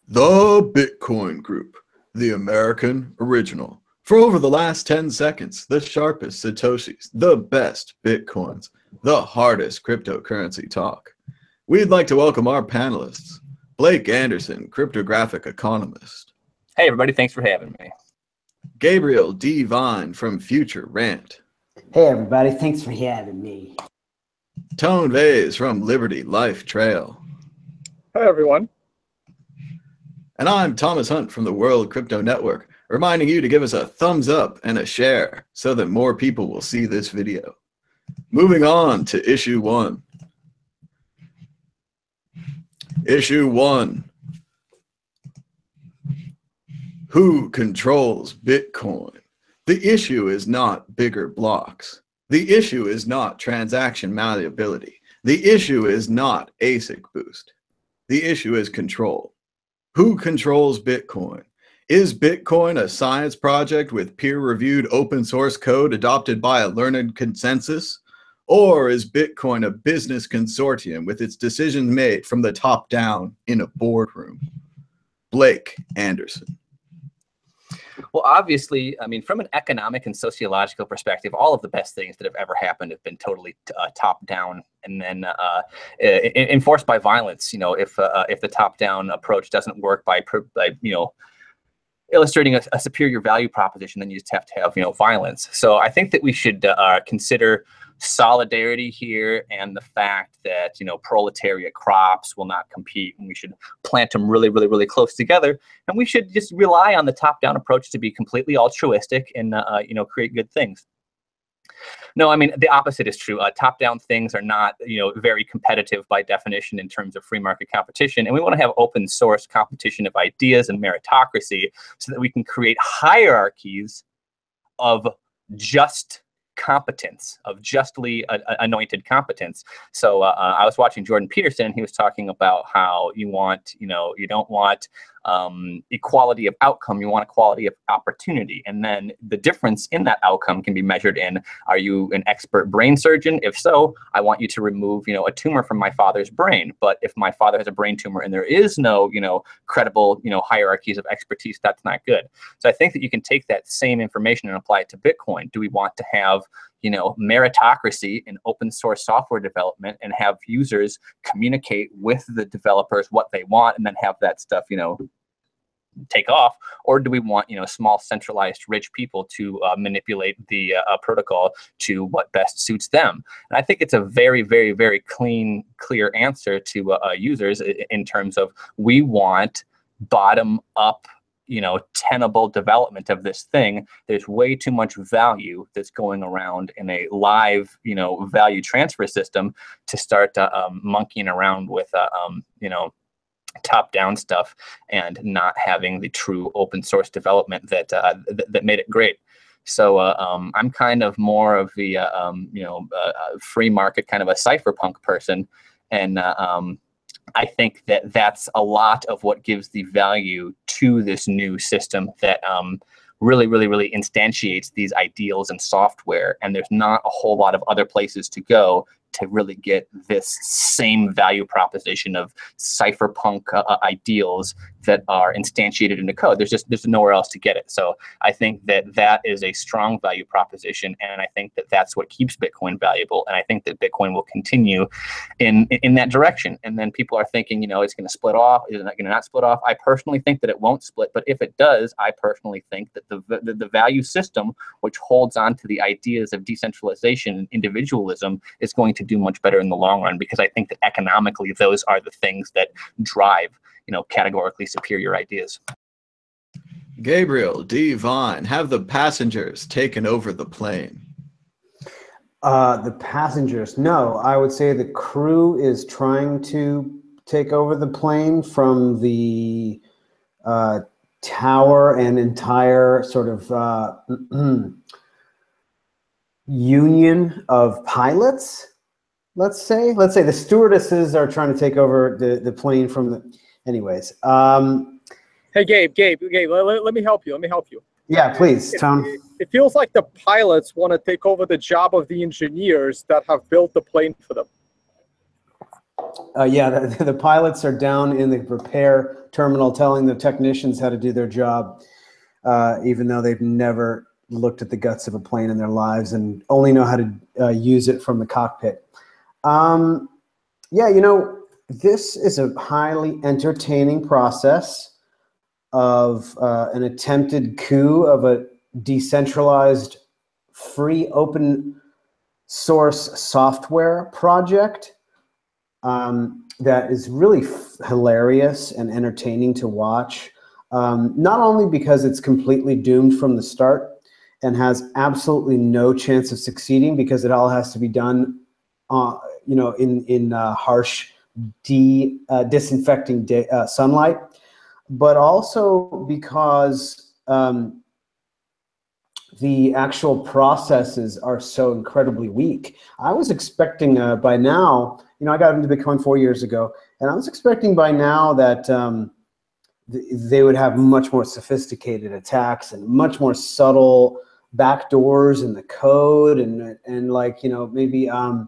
The Bitcoin Group, the American original. For over the last 10 seconds, the sharpest Satoshis, the best Bitcoins, the hardest cryptocurrency talk. We'd like to welcome our panelists, Blake Anderson, cryptographic economist. Hey everybody, thanks for having me. Gabriel D. Vine from Future Rant. Hey everybody, thanks for having me. Tone Vase from Liberty Life Trail. Hi everyone. And I'm Thomas Hunt from the World Crypto Network, reminding you to give us a thumbs up and a share so that more people will see this video. Moving on to issue 1. Issue 1. Who controls Bitcoin? The issue is not bigger blocks. The issue is not transaction malleability. The issue is not ASIC boost. The issue is control. Who controls Bitcoin? Is Bitcoin a science project with peer-reviewed open source code adopted by a learned consensus? Or is Bitcoin a business consortium with its decisions made from the top down in a boardroom? Blake Anderson. Well, obviously, I mean, from an economic and sociological perspective, all of the best things that have ever happened have been totally top-down and then enforced by violence. You know, if the top-down approach doesn't work by illustrating a superior value proposition, then you just have to have violence. So I think that we should consider solidarity here and the fact that proletariat crops will not compete, and we should plant them really, really, really close together, and we should just rely on the top-down approach to be completely altruistic and create good things. No, I mean, the opposite is true. Top-down things are not very competitive by definition in terms of free market competition, and we want to have open source competition of ideas and meritocracy so that we can create hierarchies of just competence, of justly anointed competence. So I was watching Jordan Peterson, and he was talking about how you don't want equality of outcome, you want equality of opportunity. And then the difference in that outcome can be measured in, are you an expert brain surgeon? If so, I want you to remove a tumor from my father's brain. But if my father has a brain tumor and there is no credible hierarchies of expertise, that's not good. So I think that you can take that same information and apply it to Bitcoin. Do we want to have meritocracy in open source software development and have users communicate with the developers what they want and then have that stuff take off? Or do we want small centralized rich people to manipulate the protocol to what best suits them? And I think it's a very, very, very clear answer to users in terms of, we want bottom up tenable development of this thing. There's way too much value that's going around in a live value transfer system to start monkeying around with top-down stuff and not having the true open source development that made it great. So I'm kind of more of the free market, kind of a cypherpunk person, and I think that that's a lot of what gives the value to this new system that really, really, really instantiates these ideals and software. And there's not a whole lot of other places to go to really get this same value proposition of cypherpunk ideals that are instantiated into code. There's nowhere else to get it. So I think that is a strong value proposition, and I think that that's what keeps Bitcoin valuable. And I think that Bitcoin will continue in that direction. And then people are thinking, it's going to split off. Is it going to not split off? I personally think that it won't split, but if it does, I personally think that the value system, which holds on to the ideas of decentralization and individualism, is going to do much better in the long run, because I think that economically those are the things that drive categorically superior ideas. Gabriel D. Vine, have the passengers taken over the plane? The passengers, no. I would say the crew is trying to take over the plane from the tower and entire sort of union of pilots. Let's say the stewardesses are trying to take over the plane from the. Anyways. Hey, Gabe, let me help you. Yeah, please, Tone. It feels like the pilots want to take over the job of the engineers that have built the plane for them. Yeah, the pilots are down in the repair terminal telling the technicians how to do their job, even though they've never looked at the guts of a plane in their lives and only know how to use it from the cockpit. Yeah, you know, this is a highly entertaining process of an attempted coup of a decentralized, free, open source software project that is really hilarious and entertaining to watch. Not only because it's completely doomed from the start and has absolutely no chance of succeeding because it all has to be done, you know, in harsh disinfecting sunlight, but also because the actual processes are so incredibly weak. I was expecting by now, you know, I got into Bitcoin 4 years ago, and I was expecting by now that they would have much more sophisticated attacks and much more subtle backdoors in the code and like, you know, maybe, I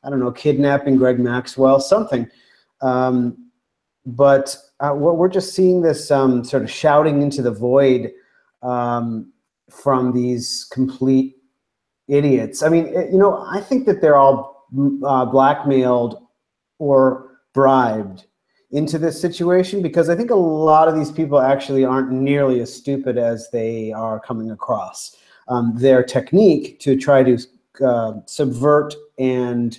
don't know, kidnapping Greg Maxwell, something. But we're just seeing this sort of shouting into the void from these complete idiots. I mean, you know, I think that they're all blackmailed or bribed into this situation because I think a lot of these people actually aren't nearly as stupid as they are coming across. Their technique to try to subvert and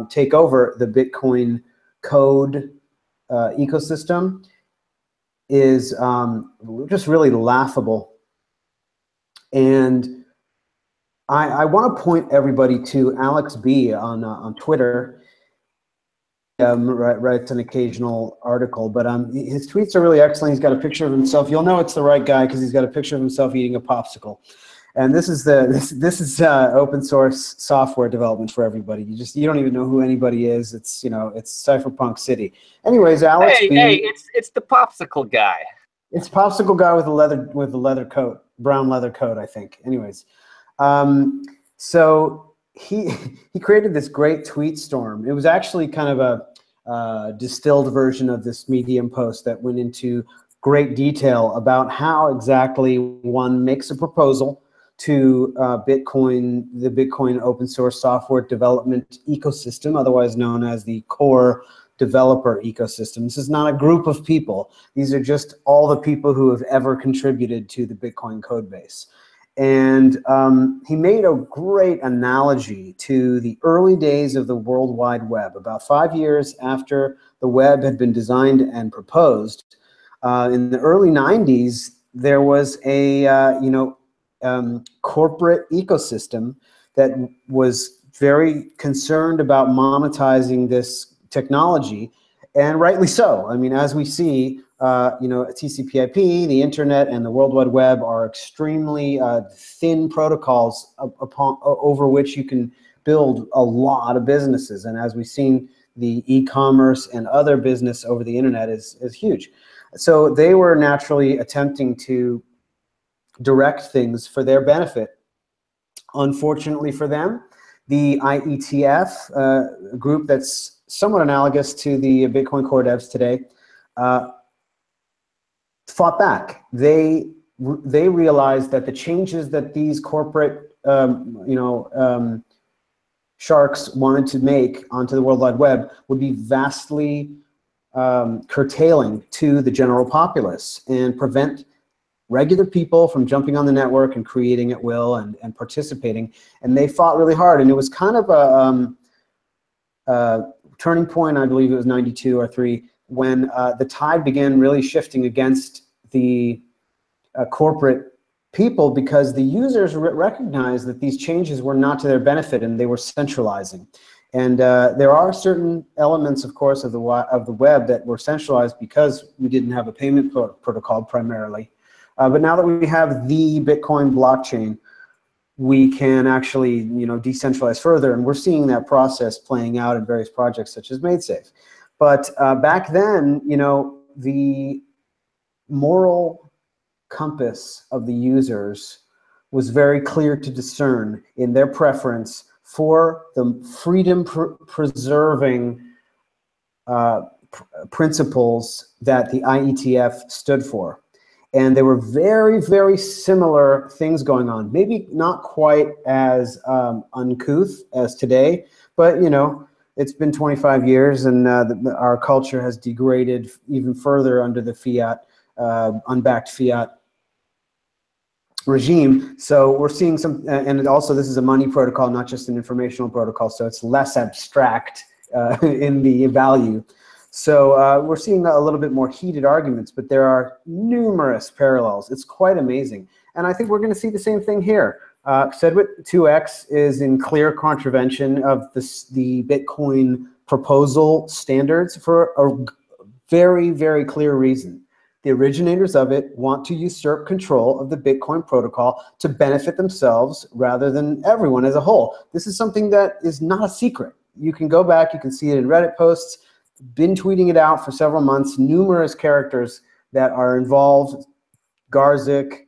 take over the Bitcoin code ecosystem is just really laughable. And I want to point everybody to Alex B on Twitter. Writes an occasional article, but his tweets are really excellent. He's got a picture of himself. You'll know it's the right guy because he's got a picture of himself eating a popsicle. And this is open source software development for everybody. You don't even know who anybody is. It's, you know, it's Cypherpunk City. Anyways, Alex B. Hey, it's the popsicle guy. It's popsicle guy with a leather coat, brown leather coat, I think. Anyways, so he created this great tweet storm. It was actually kind of a distilled version of this Medium post that went into great detail about how exactly one makes a proposal to the Bitcoin open source software development ecosystem, otherwise known as the core developer ecosystem. This is not a group of people. These are just all the people who have ever contributed to the Bitcoin code base. And he made a great analogy to the early days of the World Wide Web, about 5 years after the web had been designed and proposed. In the early 90s, there was a corporate ecosystem that was very concerned about monetizing this technology, and rightly so. I mean, as we see, TCP/IP, the internet, and the World Wide Web are extremely thin protocols over which you can build a lot of businesses. And as we've seen, the e-commerce and other business over the internet is huge. So they were naturally attempting to direct things for their benefit. Unfortunately for them, the IETF, a group that's somewhat analogous to the Bitcoin core devs today, fought back. They realized that the changes that these corporate sharks wanted to make onto the World Wide Web would be vastly curtailing to the general populace and prevent regular people from jumping on the network and creating at will and participating. And they fought really hard. And it was kind of a turning point, I believe it was 92 or 3, when the tide began really shifting against the corporate people, because the users recognized that these changes were not to their benefit and they were centralizing. And there are certain elements, of course, of the web that were centralized because we didn't have a payment protocol primarily. But now that we have the Bitcoin blockchain, we can actually, decentralize further, and we're seeing that process playing out in various projects such as MadeSafe. But back then, the moral compass of the users was very clear to discern in their preference for the freedom-preserving principles that the IETF stood for. And there were very, very similar things going on. Maybe not quite as uncouth as today, but you know, it's been 25 years and our culture has degraded even further under the fiat, unbacked fiat regime. So we're seeing some, and also this is a money protocol, not just an informational protocol, so it's less abstract in the value. So we're seeing a little bit more heated arguments, but there are numerous parallels. It's quite amazing. And I think we're going to see the same thing here. SegWit 2x is in clear contravention of the Bitcoin proposal standards for a very, very clear reason. The originators of it want to usurp control of the Bitcoin protocol to benefit themselves rather than everyone as a whole. This is something that is not a secret. You can go back, you can see it in Reddit posts, been tweeting it out for several months, numerous characters that are involved, Garzik,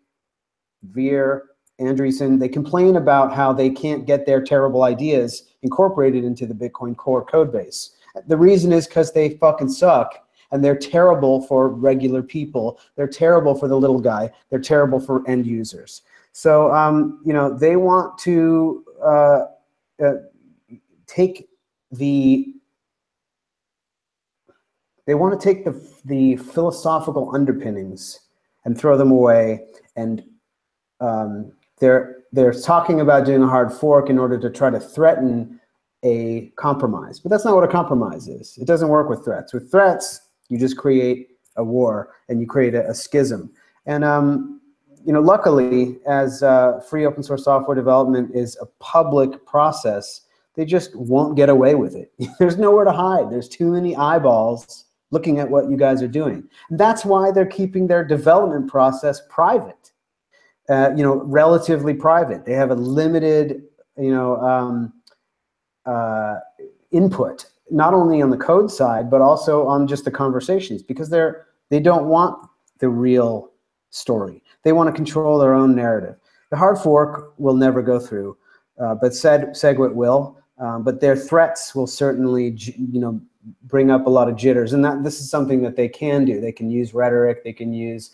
Veer, Andreessen, they complain about how they can't get their terrible ideas incorporated into the Bitcoin core code base. The reason is because they fucking suck and they're terrible for regular people. They're terrible for the little guy. They're terrible for end users. So, you know, they want to take the philosophical underpinnings and throw them away, and they're talking about doing a hard fork in order to try to threaten a compromise. But that's not what a compromise is. It doesn't work with threats. With threats, you just create a war and you create a schism. And you know, luckily, as free open source software development is a public process, they just won't get away with it. There's nowhere to hide. There's too many eyeballs looking at what you guys are doing. And that's why they're keeping their development process private, you know, relatively private. They have a limited, you know, input, not only on the code side, but also on just the conversations, because they don't want the real story. They want to control their own narrative. The hard fork will never go through, but SegWit will. But their threats will certainly, you know, bring up a lot of jitters, and this is something that they can do. They can use rhetoric, they can use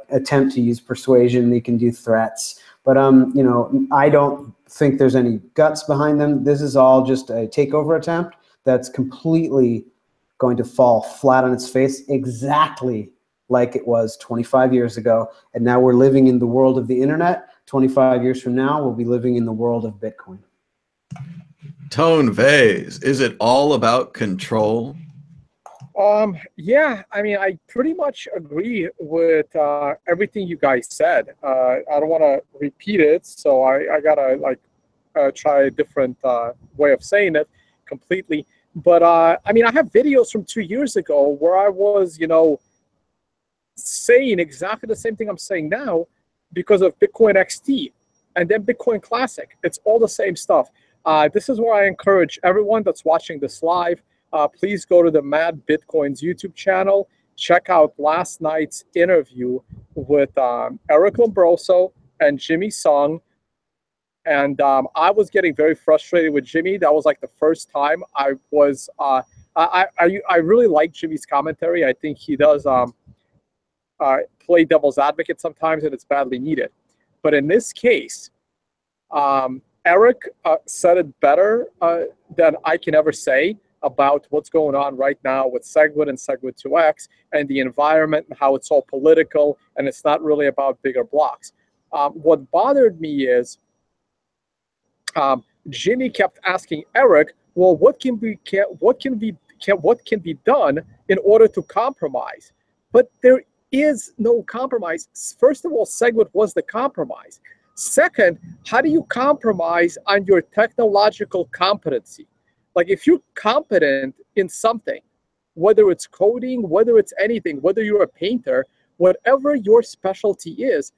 attempt to use persuasion, they can do threats. But you know, I don't think there's any guts behind them. This is all just a takeover attempt that's completely going to fall flat on its face, exactly like it was 25 years ago. And now we're living in the world of the internet. 25 years from now, we'll be living in the world of Bitcoin. Tone Vase, is it all about control? Yeah, I mean, I pretty much agree with everything you guys said. I don't want to repeat it, so I gotta like try a different way of saying it completely. But I mean, I have videos from 2 years ago where I was, you know, saying exactly the same thing I'm saying now because of Bitcoin XT and then Bitcoin Classic. It's all the same stuff. This is where I encourage everyone that's watching this live, please go to the Mad Bitcoins YouTube channel. Check out last night's interview with Eric Lombrozo and Jimmy Sung. And I was getting very frustrated with Jimmy. That was like the first time I was, I really like Jimmy's commentary. I think he does play devil's advocate sometimes, and it's badly needed. But in this case, Eric said it better than I can ever say about what's going on right now with SegWit and SegWit 2x and the environment and how it's all political and it's not really about bigger blocks. What bothered me is Jimmy kept asking Eric, well, what can be done in order to compromise? But there is no compromise. First of all, SegWit was the compromise. Second, how do you compromise on your technological competency? Like if you're competent in something, whether it's coding, whether it's anything, whether you're a painter, whatever your specialty is,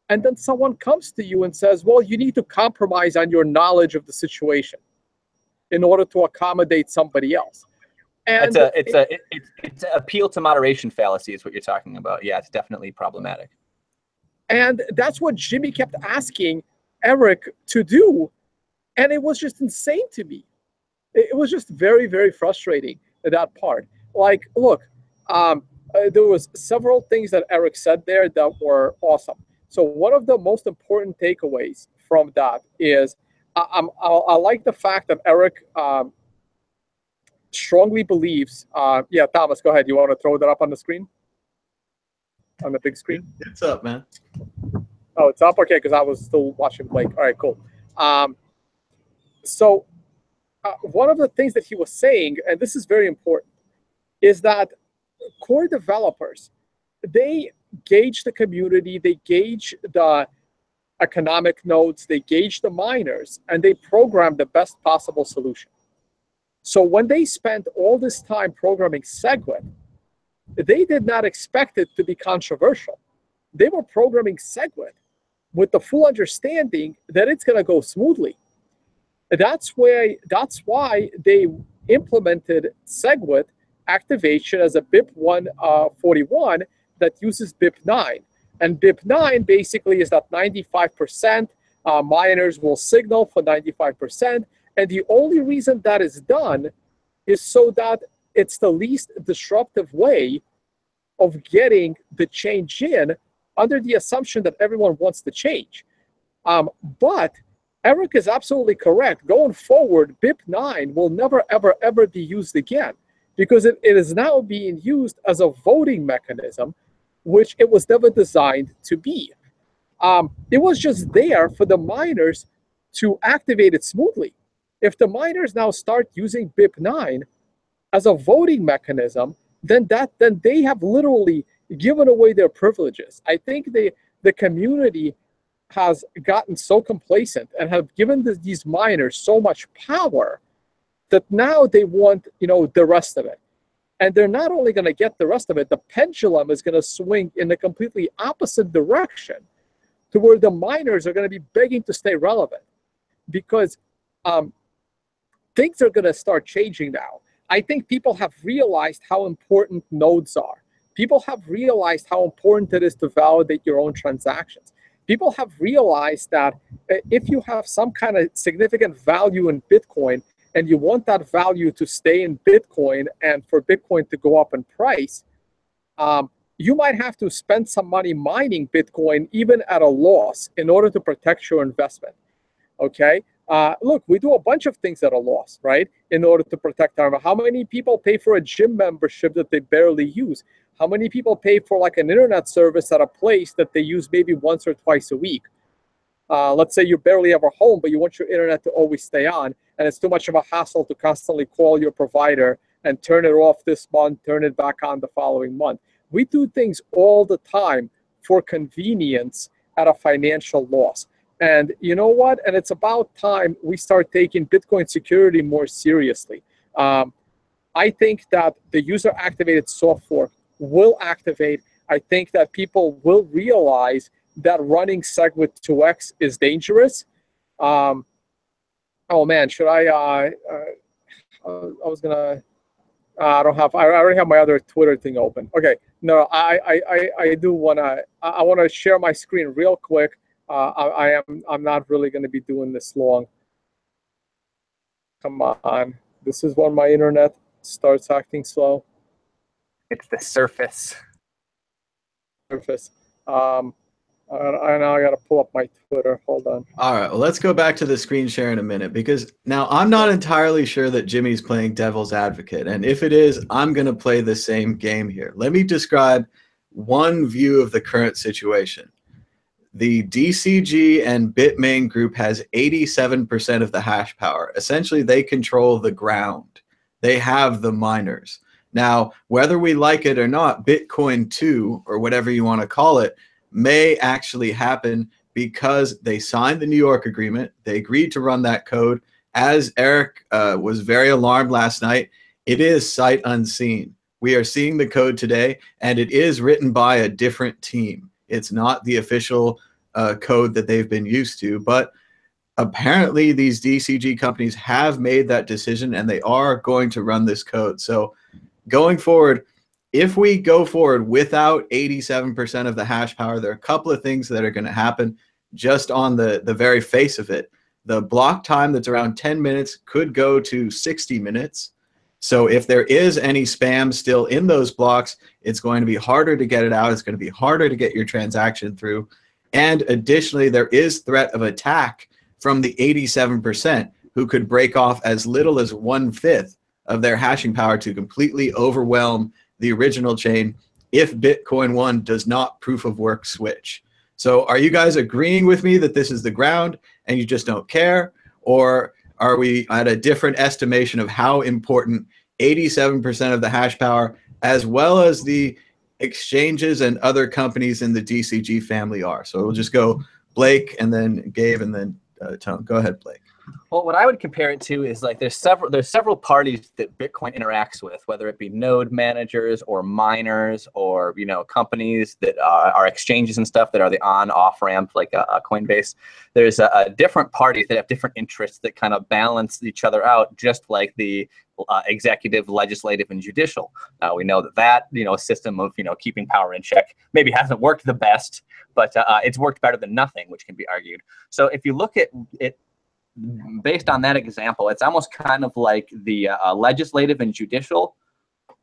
and then someone comes to you and says, well, you need to compromise on your knowledge of the situation in order to accommodate somebody else. And it's an appeal to moderation fallacy is what you're talking about. Yeah, it's definitely problematic. And that's what Jimmy kept asking Eric to do. And it was just insane to me. It was just very, very frustrating. that part. Like, look, there was several things that Eric said there that were awesome. So one of the most important takeaways from that is I like the fact that Eric strongly believes. Yeah, Thomas, go ahead. You want to throw that up on the screen? On the big screen? It's up, man. Oh, it's up? Okay, because I was still watching Blake. All right, cool. So one of the things that he was saying, and this is very important, is that core developers, they gauge the community, they gauge the economic nodes, they gauge the miners, and they program the best possible solution. So when they spent all this time programming SegWit, they did not expect it to be controversial. They were programming SegWit with the full understanding that it's going to go smoothly. That's why they implemented SegWit activation as a BIP 141 that uses BIP 9. And BIP 9 basically is that 95% miners will signal for 95%. And the only reason that is done is so that it's the least disruptive way of getting the change in under the assumption that everyone wants to change. But Eric is absolutely correct. Going forward, BIP 9 will never, ever, ever be used again because it is now being used as a voting mechanism, which it was never designed to be. It was just there for the miners to activate it smoothly. If the miners now start using BIP 9 as a voting mechanism, then they have literally given away their privileges. I think the community has gotten so complacent and have given these miners so much power that now they want, the rest of it. And they're not only going to get the rest of it, the pendulum is going to swing in the completely opposite direction to where the miners are going to be begging to stay relevant because things are going to start changing now. I think people have realized how important nodes are. People have realized how important it is to validate your own transactions. People have realized that if you have some kind of significant value in Bitcoin and you want that value to stay in Bitcoin and for Bitcoin to go up in price, you might have to spend some money mining Bitcoin even at a loss in order to protect your investment, okay? Look, we do a bunch of things at a loss, right? In order to protect our, how many people pay for a gym membership that they barely use? How many people pay for like an internet service at a place that they use maybe once or twice a week? Let's say you're barely ever home, but you want your internet to always stay on, and it's too much of a hassle to constantly call your provider and turn it off this month, turn it back on the following month. We do things all the time for convenience at a financial loss. And you know what? And it's about time we start taking Bitcoin security more seriously. I think that the user-activated soft fork will activate. I think that people will realize that running SegWit 2x is dangerous. Oh man, should I was gonna, I already have my other Twitter thing open. Okay, no, I do wanna, I wanna share my screen real quick. I'm not really gonna be doing this long. Come on, this is when my internet starts acting slow. It's the surface. I now got to pull up my Twitter. Hold on. All right, well, let's go back to the screen share in a minute because now I'm not entirely sure that Jimmy's playing devil's advocate. And if it is, I'm going to play the same game here. Let me describe one view of the current situation. The DCG and Bitmain group has 87% of the hash power. Essentially, they control the ground. They have the miners. Now, whether we like it or not, Bitcoin 2, or whatever you want to call it, may actually happen because they signed the New York agreement. They agreed to run that code. As Eric was very alarmed last night, it is sight unseen. We are seeing the code today, and it is written by a different team. It's not the official code that they've been used to, but apparently these DCG companies have made that decision, and they are going to run this code. So going forward, if we go forward without 87% of the hash power, there are a couple of things that are going to happen just on the very face of it. The block time that's around 10 minutes could go to 60 minutes. So if there is any spam still in those blocks, it's going to be harder to get it out. It's going to be harder to get your transaction through. And additionally, there is threat of attack from the 87% who could break off as little as 1/5 of their hashing power to completely overwhelm the original chain if Bitcoin 1 does not proof of work switch. So are you guys agreeing with me that this is the ground and you just don't care? Or are we at a different estimation of how important 87% of the hash power, as well as the exchanges and other companies in the DCG family are? So we'll just go Blake and then Gabe and then Tone. Go ahead, Blake. Well, what I would compare it to is like there's several parties that Bitcoin interacts with, whether it be node managers or miners or companies that are exchanges and stuff that are the on-off ramp like a Coinbase. There's different parties that have different interests that kind of balance each other out, just like the executive, legislative, and judicial. We know that system of keeping power in check maybe hasn't worked the best, but it's worked better than nothing, which can be argued. So if you look at it based on that example, it's almost kind of like the legislative and judicial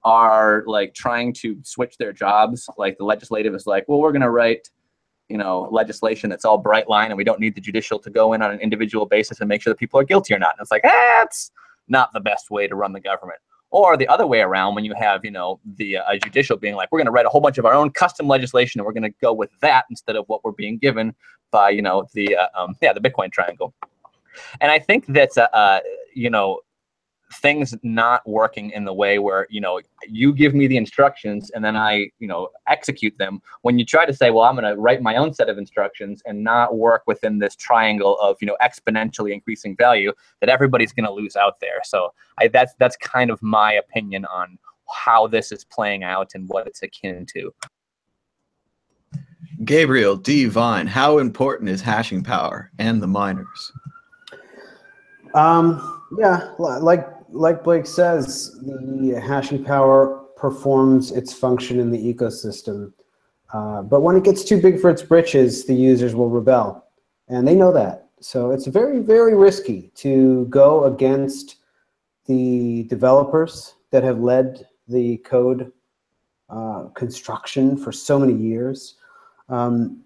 are like trying to switch their jobs. Like the legislative is like, well, we're going to write legislation that's all bright line, and we don't need the judicial to go in on an individual basis and make sure that people are guilty or not. And it's like, that's not the best way to run the government. Or the other way around, when you have, the judicial being like, we're going to write a whole bunch of our own custom legislation, and we're going to go with that instead of what we're being given by, the Bitcoin triangle. And I think that's, things not working in the way where, you give me the instructions and then I, execute them. When you try to say, well, I'm going to write my own set of instructions and not work within this triangle of, exponentially increasing value, that everybody's going to lose out there. So that's kind of my opinion on how this is playing out and what it's akin to. Gabriel D. Vine, how important is hashing power and the miners? Yeah, like Blake says, the hashing power performs its function in the ecosystem. But when it gets too big for its britches, the users will rebel. And they know that. So it's very, very risky to go against the developers that have led the code construction for so many years. Once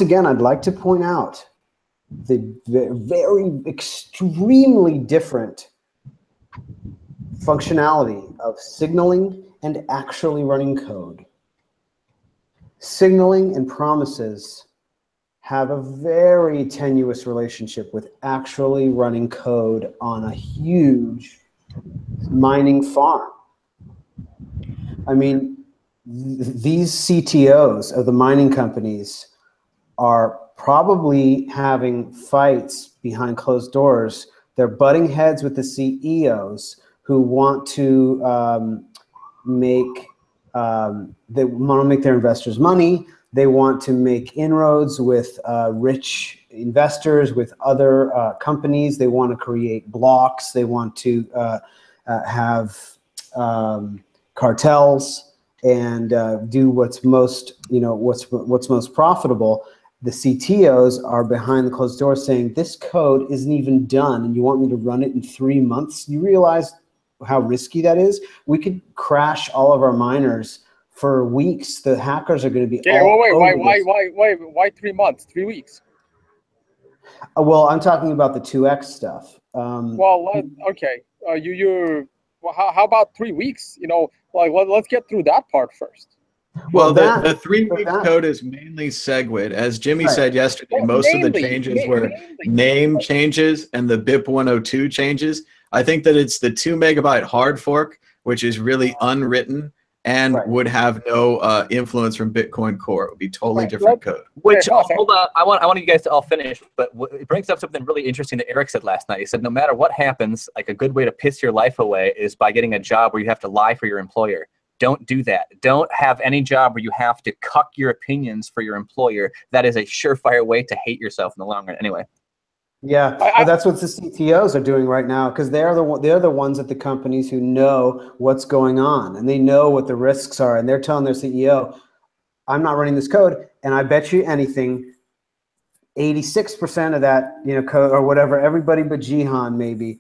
again, I'd like to point out the very extremely different functionality of signaling and actually running code. Signaling and promises have a very tenuous relationship with actually running code on a huge mining farm. I mean, these CTOs of the mining companies are probably having fights behind closed doors. They're butting heads with the CEOs who want to make their investors money. They want to make inroads with rich investors, with other companies. They want to create blocks. They want to have cartels and do what's most, what's most profitable. The CTOs are behind the closed door saying, this code isn't even done and you want me to run it in 3 months? You realize how risky that is? We could crash all of our miners for weeks. The hackers are going to be why 3 months, 3 weeks? Well, I'm talking about the 2x stuff. Okay. How about 3 weeks? Let's get through that part first. Well, the 3 weeks code is mainly segued. As Jimmy said yesterday, most of the changes were name changes and the BIP 102 changes. I think that it's the 2 megabyte hard fork, which is really unwritten and would have no influence from Bitcoin Core. It would be totally different code. Which, hold on, I want you guys to all finish, but it brings up something really interesting that Eric said last night. He said, no matter what happens, like a good way to piss your life away is by getting a job where you have to lie for your employer. Don't do that. Don't have any job where you have to cuck your opinions for your employer. That is a surefire way to hate yourself in the long run. Anyway. Yeah, that's what the CTOs are doing right now, because they're the ones at the companies who know what's going on and they know what the risks are, and they're telling their CEO, "I'm not running this code," and I bet you anything, 86% of that code or whatever, everybody but Jihan maybe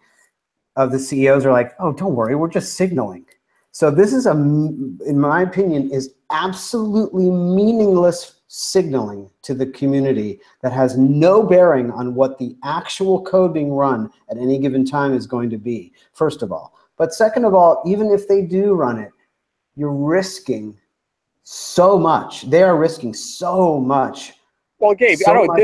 of the CEOs are like, oh, don't worry, we're just signaling. So this is, in my opinion, is absolutely meaningless signaling to the community that has no bearing on what the actual code being run at any given time is going to be, first of all. But second of all, even if they do run it, you're risking so much. They are risking so much. Well, Gabe, so I don't much,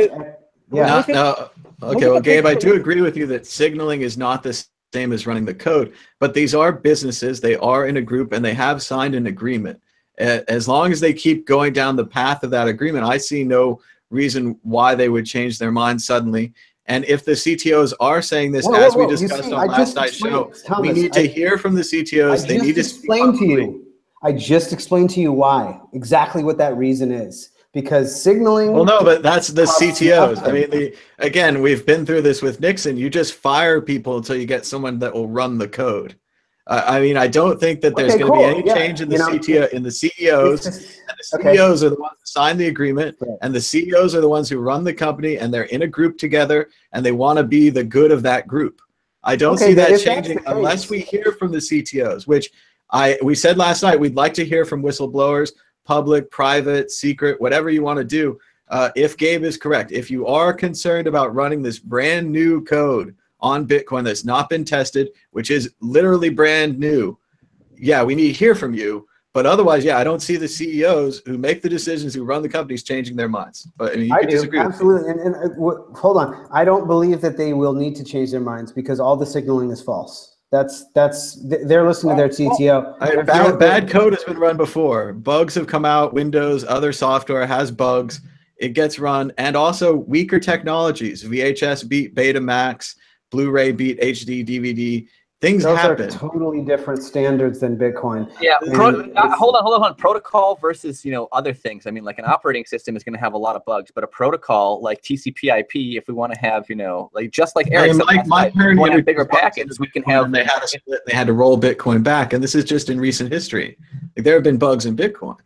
yeah. Okay, well, Gabe, I do agree with you that signaling is not the same as running the code, but these are businesses. They are in a group and they have signed an agreement. As long as they keep going down the path of that agreement, I see no reason why they would change their mind suddenly. And if the CTOs are saying this, as we discussed on last night's show, Thomas, we need to hear from the CTOs. They need to explain to you. I just explained to you why, exactly what that reason is. Because signaling. Well, no, but that's the CTOs. I mean, again, we've been through this with Nixon. You just fire people until you get someone that will run the code. I mean, I don't think that there's going to be any change in the CTO, in the CEOs. And the CEOs are the ones that sign the agreement, and the CEOs are the ones who run the company, and they're in a group together, and they want to be the good of that group. I don't see that changing unless we hear from the CTOs, which we said last night we'd like to hear from whistleblowers. Public, private, secret, whatever you want to do. If Gabe is correct, if you are concerned about running this brand new code on Bitcoin that's not been tested, which is literally brand new, yeah, we need to hear from you. But otherwise, yeah, I don't see the CEOs who make the decisions, who run the companies, changing their minds. But I mean, you can disagree. Absolutely. And hold on. I don't believe that they will need to change their minds because all the signaling is false. They're listening to their CTO. Bad code has been run before. Bugs have come out. Windows, other software has bugs. It gets run. And also weaker technologies. VHS beat Betamax. Blu-ray beat HD, DVD. Things happen. Those are totally different standards than Bitcoin. Yeah, hold on. Protocol versus other things. I mean, like an operating system is going to have a lot of bugs, but a protocol like TCP/IP, if we want to have like just like Eric said last night, we want to have bigger packets. We can have. They had a split. They had to roll Bitcoin back, and this is just in recent history. Like, there have been bugs in Bitcoin.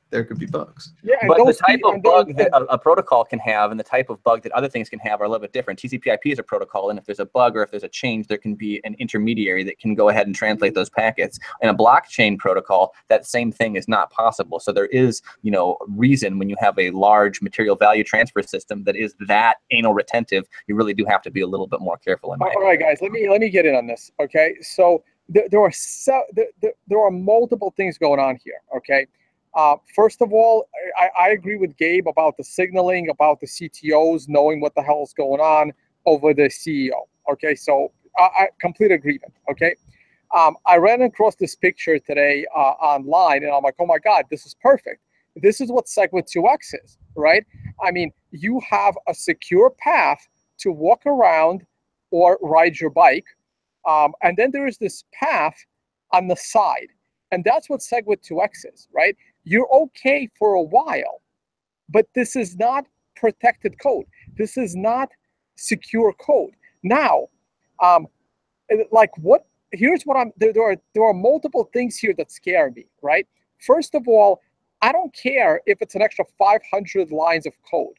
There could be bugs. Yeah, but the type of bug that a protocol can have and the type of bug that other things can have are a little bit different. TCP/IP is a protocol, and if there's a bug or if there's a change, there can be an intermediary that can go ahead and translate those packets. In a blockchain protocol, that same thing is not possible. So there is, reason when you have a large material value transfer system that is that anal retentive, you really do have to be a little bit more careful. All right, guys, let me get in on this. Okay, so there are multiple things going on here. Okay. First of all, I agree with Gabe about the signaling, about the CTOs knowing what the hell is going on over the CEO. Okay, so I complete agreement. Okay, I ran across this picture today online, and I'm like, oh my God, this is perfect. This is what SegWit2x is, right? I mean, you have a secure path to walk around or ride your bike, and then there is this path on the side, and that's what SegWit2x is, right? You're okay for a while, but this is not protected code. This is not secure code. Now, here's what there are multiple things here that scare me, right? First of all, I don't care if it's an extra 500 lines of code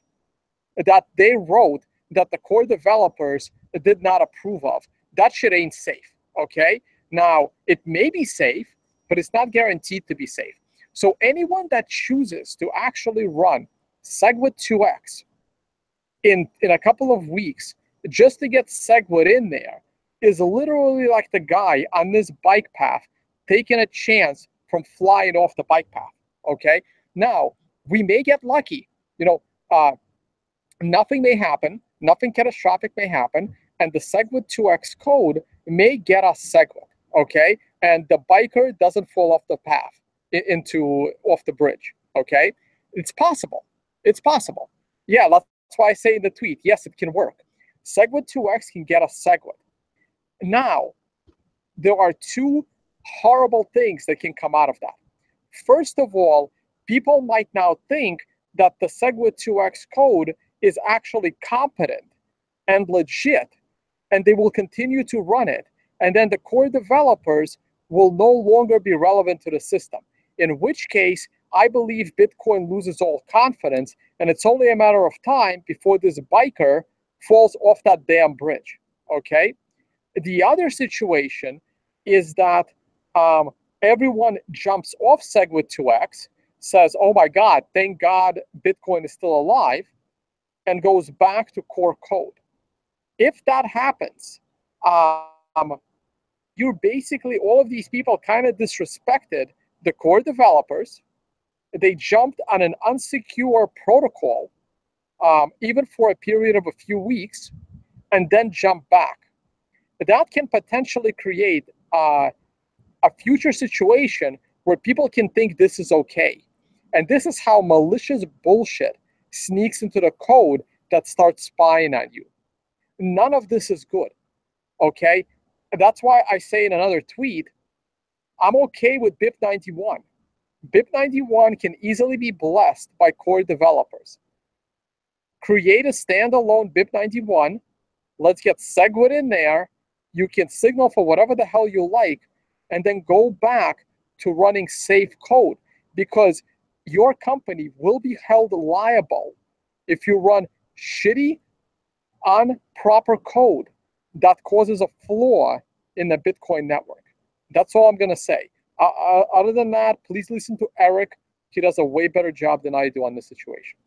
that they wrote that the core developers did not approve of. That shit ain't safe, okay? Now, it may be safe, but it's not guaranteed to be safe. So anyone that chooses to actually run SegWit2x in a couple of weeks just to get SegWit in there is literally like the guy on this bike path taking a chance from flying off the bike path, okay? Now, we may get lucky. Nothing may happen. Nothing catastrophic may happen. And the SegWit2x code may get us SegWit, okay? And the biker doesn't fall off the path. Off the bridge, okay? It's possible. Yeah, that's why I say in the tweet, yes, it can work. SegWit2x can get us SegWit. Now, there are two horrible things that can come out of that. First of all, people might now think that the SegWit2x code is actually competent and legit, and they will continue to run it. And then the core developers will no longer be relevant to the system. In which case, I believe Bitcoin loses all confidence, and it's only a matter of time before this biker falls off that damn bridge, okay? The other situation is that everyone jumps off SegWit2x, says, oh my God, thank God Bitcoin is still alive, and goes back to core code. If that happens, you're basically, all of these people kind of disrespected the core developers. They jumped on an unsecure protocol, even for a period of a few weeks, and then jump back. That can potentially create a future situation where people can think this is okay. And this is how malicious bullshit sneaks into the code that starts spying on you. None of this is good, okay? And that's why I say in another tweet, I'm okay with BIP91. BIP91 can easily be blessed by core developers. Create a standalone BIP91. Let's get SegWit in there. You can signal for whatever the hell you like, and then go back to running safe code, because your company will be held liable if you run shitty, improper code that causes a flaw in the Bitcoin network. That's all I'm going to say. Other than that, please listen to Eric. He does a way better job than I do on this situation.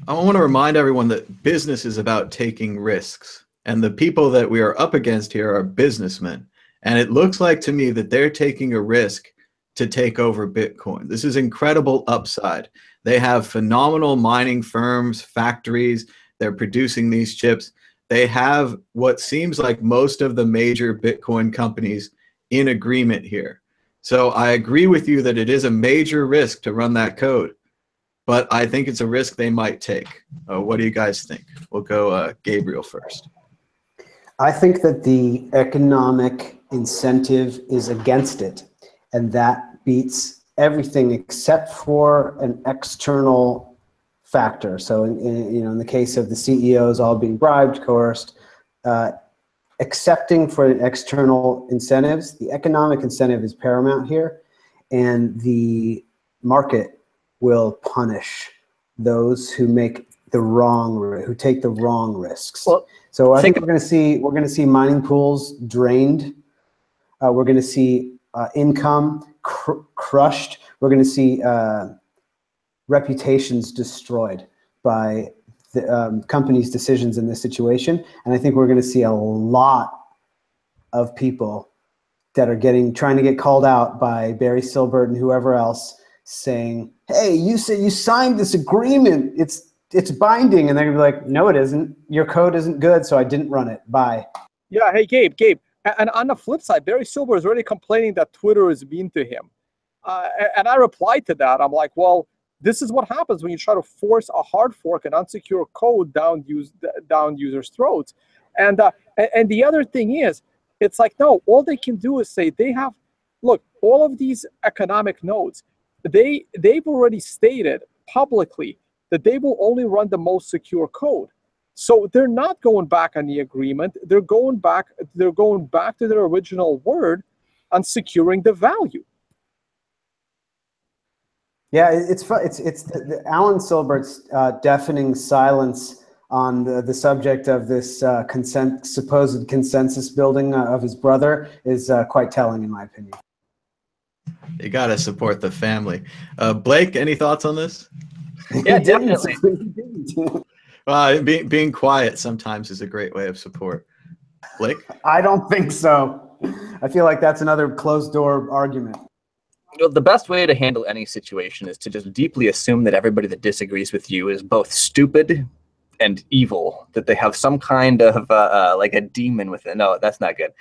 I want to remind everyone that business is about taking risks. And the people that we are up against here are businessmen. And it looks like to me that they're taking a risk to take over Bitcoin. This is incredible upside. They have phenomenal mining firms, factories. They're producing these chips. They have what seems like most of the major Bitcoin companies in agreement here. So I agree with you that it is a major risk to run that code, but I think it's a risk they might take. What do you guys think? We'll go Gabriel first. I think that the economic incentive is against it, and that beats everything except for an external factor. So in the case of the CEOs all being bribed, coerced, accepting for external incentives, the economic incentive is paramount here, and the market will punish those who make the who take the wrong risks. Well, so I think we're going to see mining pools drained. We're going to see income crushed. We're going to see reputations destroyed by the companies' decisions in this situation. And I think we're going to see a lot of people that are trying to get called out by Barry Silbert and whoever else, saying, hey, you said you signed this agreement. It's binding. And they're going to be like, no, it isn't. Your code isn't good, so I didn't run it. Bye. Yeah, hey, Gabe. And on the flip side, Barry Silbert is already complaining that Twitter is mean to him. And I replied to that. I'm like, well, this is what happens when you try to force a hard fork and unsecure code down users' throats. And the other thing is, it's like, no, all they can do is say they have, look, all of these economic nodes, they've already stated publicly that they will only run the most secure code. So they're not going back on the agreement. They're going back to their original word on securing the value. Yeah, it's the Alan Silbert's deafening silence on the subject of this supposed consensus building of his brother is quite telling, in my opinion. You got to support the family. Blake, any thoughts on this? Yeah, definitely. Being quiet sometimes is a great way of support. Blake? I don't think so. I feel like that's another closed door argument. The best way to handle any situation is to just deeply assume that everybody that disagrees with you is both stupid and evil, that they have some kind of like a demon within. No, that's not good.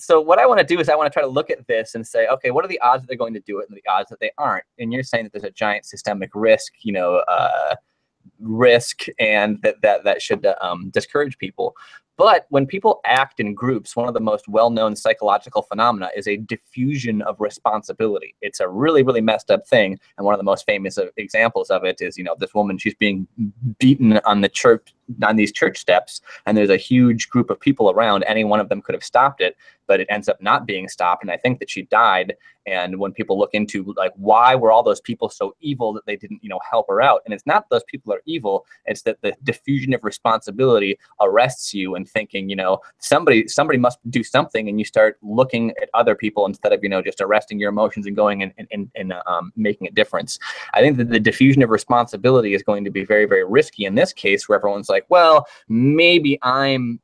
So what I want to do is I want to try to look at this and say, okay, what are the odds that they're going to do it and the odds that they aren't? And you're saying that there's a giant systemic risk, and that should discourage people. But when people act in groups, one of the most well-known psychological phenomena is a diffusion of responsibility. It's a really, really messed up thing. And one of the most famous examples of it is, this woman, she's being beaten on the church steps, and there's a huge group of people around. Any one of them could have stopped it, but it ends up not being stopped. And I think that she died. And when people look into like why were all those people so evil that they didn't, help her out, and it's not those people are evil, it's that the diffusion of responsibility arrests you and thinking, somebody must do something, and you start looking at other people instead of just arresting your emotions and going and making a difference. I think that the diffusion of responsibility is going to be very, very risky in this case, where everyone's like, well, maybe I'm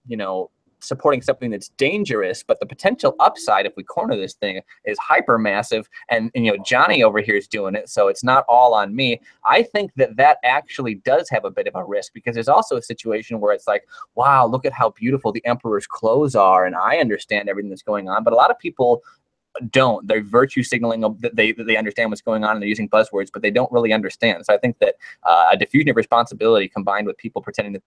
supporting something that's dangerous, but the potential upside if we corner this thing is hyper massive, and Johnny over here is doing it, so it's not all on me. I think that actually does have a bit of a risk, because there's also a situation where it's like, wow, look at how beautiful the emperor's clothes are, and I understand everything that's going on, but a lot of people don't. They're virtue signaling that they understand what's going on, and they're using buzzwords, but they don't really understand. So I think that a diffusion of responsibility combined with people pretending that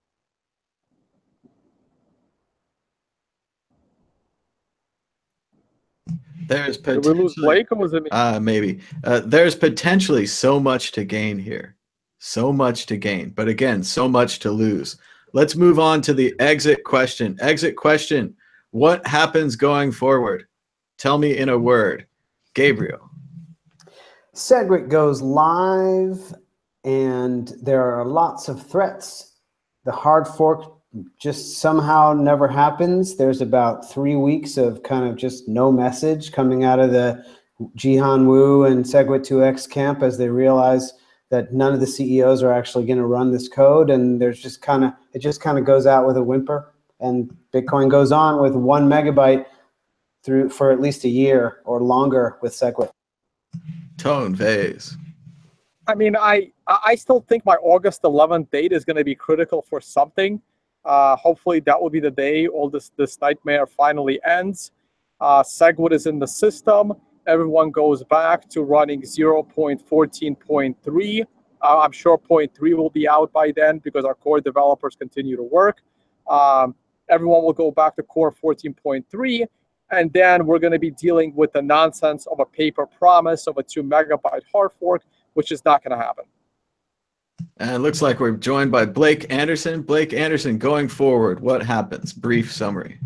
there's Did we lose Blake, or was it me? maybe there's potentially so much to gain here, so much to gain, but again, so much to lose. Let's move on to the exit question. Exit question: what happens going forward? Tell me in a word. Gabriel. SegWit goes live, and there are lots of threats. The hard fork just somehow never happens. There's about 3 weeks of kind of just no message coming out of the Jihan Wu and SegWit2x camp as they realize that none of the CEOs are actually going to run this code, and there's just kind of goes out with a whimper, and Bitcoin goes on with 1 megabyte for at least a year or longer with SegWit. Tone Vase. I mean, I still think my August 11th date is going to be critical for something. Hopefully that will be the day all this nightmare finally ends. SegWit is in the system. Everyone goes back to running 0.14.3. I'm sure 0.3 will be out by then because our core developers continue to work. Everyone will go back to core 14.3. And then we're going to be dealing with the nonsense of a paper promise of a 2 megabyte hard fork, which is not going to happen. And it looks like we're joined by Blake Anderson. Blake Anderson, going forward, what happens? Brief summary.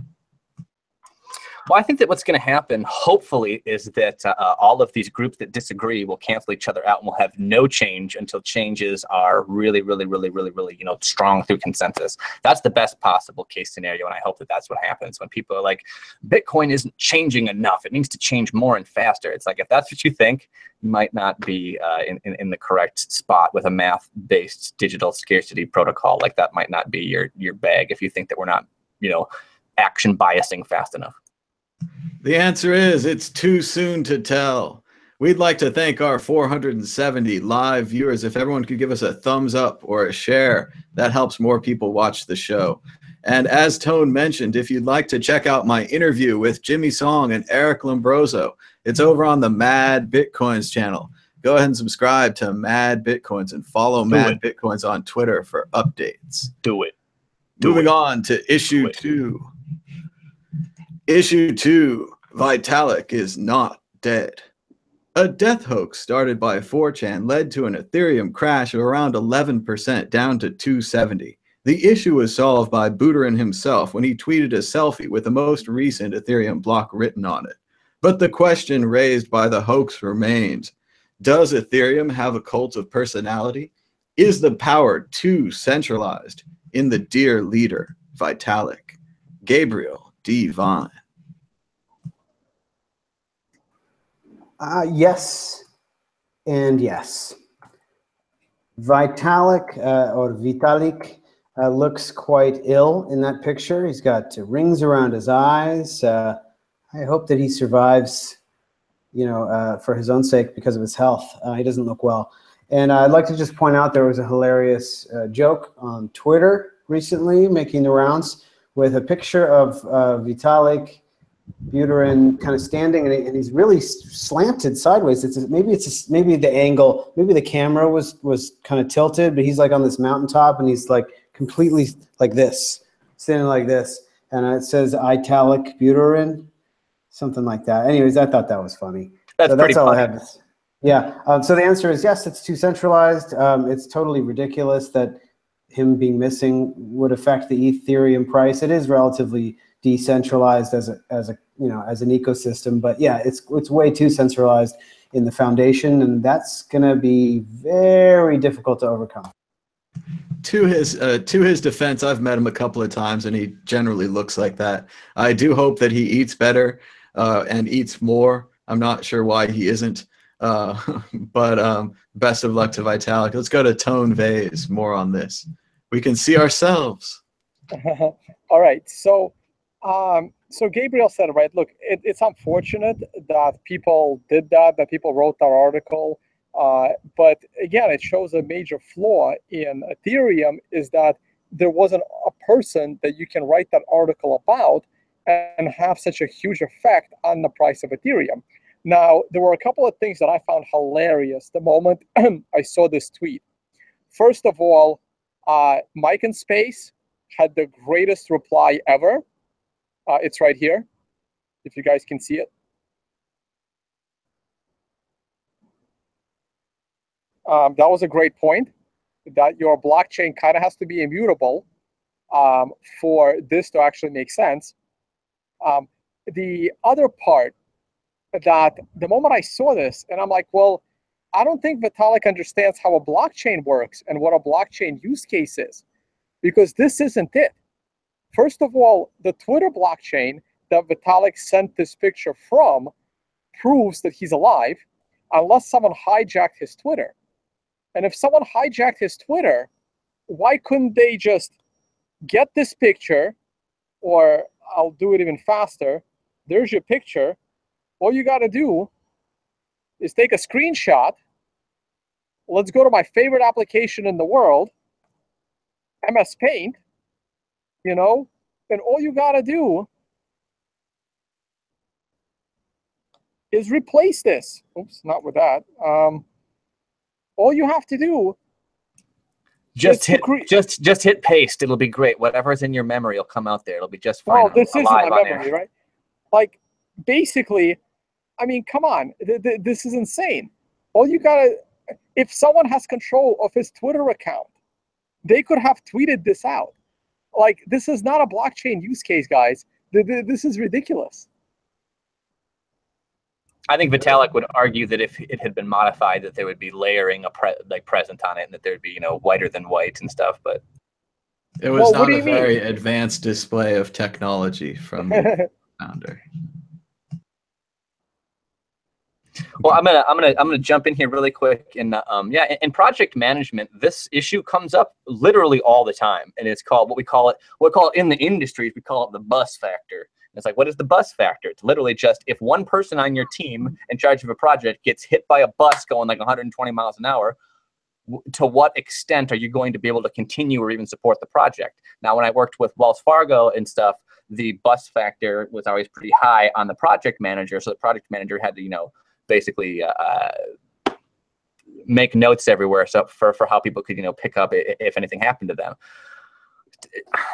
Well, I think that what's going to happen, hopefully, is that all of these groups that disagree will cancel each other out, and we'll have no change until changes are really, really, really, really, really, strong through consensus. That's the best possible case scenario, and I hope that that's what happens when people are like, Bitcoin isn't changing enough. It needs to change more and faster. It's like, if that's what you think, you might not be in the correct spot with a math-based digital scarcity protocol. Like, that might not be your bag if you think that we're not, action biasing fast enough. The answer is it's too soon to tell. We'd like to thank our 470 live viewers. If everyone could give us a thumbs up or a share, that helps more people watch the show. And as Tone mentioned, if you'd like to check out my interview with Jimmy Song and Eric Lombrozo, it's over on the Mad Bitcoins channel. Go ahead and subscribe to Mad Bitcoins and follow Mad Bitcoins on Twitter for updates. Do it. Moving on to issue 2. Issue 2, Vitalik is not dead. A death hoax started by 4chan led to an Ethereum crash of around 11% down to 270. The issue was solved by Buterin himself when he tweeted a selfie with the most recent Ethereum block written on it. But the question raised by the hoax remains. Does Ethereum have a cult of personality? Is the power too centralized in the dear leader, Vitalik? Gabriel D. Vine. Yes and yes. Vitalik looks quite ill in that picture. He's got rings around his eyes. I hope that he survives, for his own sake because of his health. He doesn't look well. And I'd like to just point out there was a hilarious joke on Twitter recently making the rounds with a picture of Vitalik Buterin kind of standing, and he's really slanted sideways. Maybe the angle, maybe the camera was kind of tilted, but he's like on this mountaintop, and he's like completely like this, standing like this, and it says Italic Buterin, something like that. Anyways, I thought that was funny. That's all funny. I have. Yeah. So the answer is yes. It's too centralized. It's totally ridiculous that him being missing would affect the Ethereum price. It is relatively decentralized as an ecosystem, but yeah, it's way too centralized in the foundation, and that's going to be very difficult to overcome. To his defense, I've met him a couple of times, and he generally looks like that. I do hope that he eats better and eats more. I'm not sure why he isn't, but best of luck to Vitalik. Let's go to Tone Vase. More on this. We can see ourselves. All right. So Gabriel said, right, look, it's unfortunate that people did that people wrote that article. But again, it shows a major flaw in Ethereum is that there wasn't a person that you can write that article about and have such a huge effect on the price of Ethereum. Now, there were a couple of things that I found hilarious the moment I saw this tweet. First of all, Mike in Space had the greatest reply ever. It's right here, if you guys can see it. That was a great point, that your blockchain kind of has to be immutable for this to actually make sense. The other part, that the moment I saw this, and I'm like, well, I don't think Vitalik understands how a blockchain works and what a blockchain use case is, because this isn't it. First of all, the Twitter blockchain that Vitalik sent this picture from proves that he's alive, unless someone hijacked his Twitter. And if someone hijacked his Twitter, why couldn't they just get this picture, or I'll do it even faster. There's your picture. All you got to do is take a screenshot. Let's go to my favorite application in the world, MS Paint, and all you got to do is replace this. Oops, not with that. All you have to do just hit paste. It'll be great. Whatever's in your memory will come out there. It'll be just fine. Well, this isn't my memory, right? Like, basically, I mean, come on. This is insane. All you gotta, if someone has control of his Twitter account, they could have tweeted this out. Like, this is not a blockchain use case, guys. This is ridiculous. I think Vitalik would argue that if it had been modified, that there would be layering present on it, and that there'd be whiter than white and stuff. But it was not a very advanced display of technology from the founder. Well, I'm gonna jump in here really quick, and in project management, this issue comes up literally all the time, and it's called what we call it in the industry, we call it the bus factor. It's like, what is the bus factor? It's literally just if one person on your team in charge of a project gets hit by a bus going like 120 miles an hour, to what extent are you going to be able to continue or even support the project? Now, when I worked with Wells Fargo and stuff, the bus factor was always pretty high on the project manager. So the project manager had to, basically make notes everywhere for how people could, pick up if anything happened to them.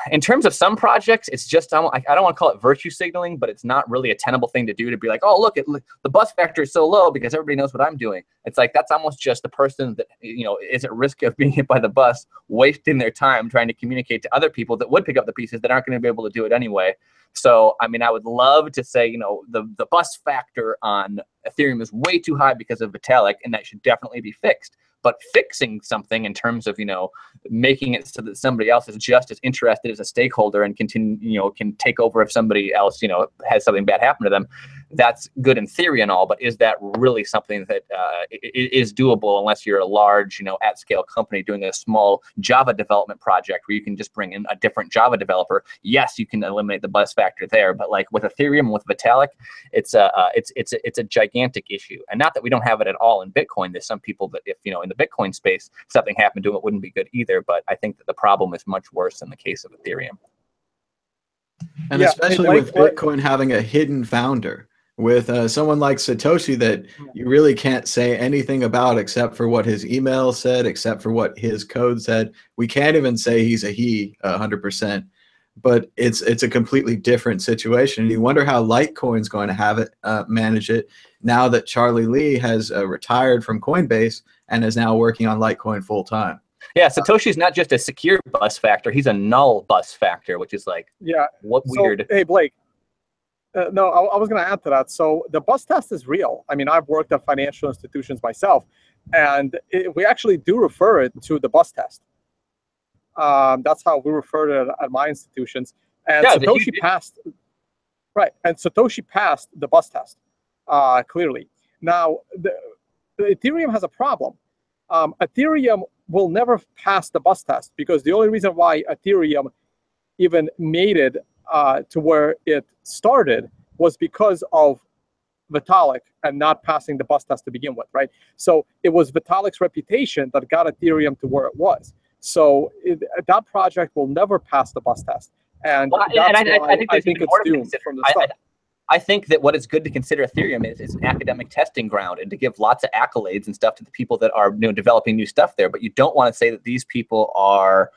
In terms of some projects, it's just, I don't want to call it virtue signaling, but it's not really a tenable thing to do, to be like, oh, look, the bus factor is so low because everybody knows what I'm doing. It's like, that's almost just the person that, is at risk of being hit by the bus, wasting their time trying to communicate to other people that would pick up the pieces that aren't going to be able to do it anyway. So, I mean, I would love to say, the bus factor on Ethereum is way too high because of Vitalik, and that should definitely be fixed. But fixing something in terms of, making it so that somebody else is just as interested as a stakeholder and can take over if somebody else, has something bad happen to them, that's good in theory and all. But is that really something that is doable unless you're a large, at scale company doing a small Java development project where you can just bring in a different Java developer? Yes, you can eliminate the bus factor there. But like with Ethereum and with Vitalik, it's a gigantic issue. And not that we don't have it at all in Bitcoin. There's some people that if, in the Bitcoin space, something happened to it wouldn't be good either. But I think that the problem is much worse in the case of Ethereum. And especially with Bitcoin having a hidden founder, with someone like Satoshi that you really can't say anything about except for what his email said, except for what his code said. We can't even say he's a he 100%, but it's a completely different situation. You wonder how Litecoin's going to have it manage it now that Charlie Lee has retired from Coinbase and is now working on Litecoin full time. Yeah, Satoshi's not just a secure bus factor; he's a null bus factor, which is like, yeah. what weird. Hey, Blake. No, I was going to add to that. So the bus test is real. I mean, I've worked at financial institutions myself, and we actually do refer it to the bus test. That's how we refer to it at my institutions. And yeah, Satoshi passed, right? And Satoshi passed the bus test clearly. Now, the Ethereum has a problem. Ethereum will never pass the bus test because the only reason why Ethereum even made it to where it started was because of Vitalik and not passing the bus test to begin with, right? So it was Vitalik's reputation that got Ethereum to where it was. So that project will never pass the bus test. And well, that's why I think it's doomed from the start. I think that what is good to consider Ethereum is an academic testing ground and to give lots of accolades and stuff to the people that are developing new stuff there. But you don't want to say that these people are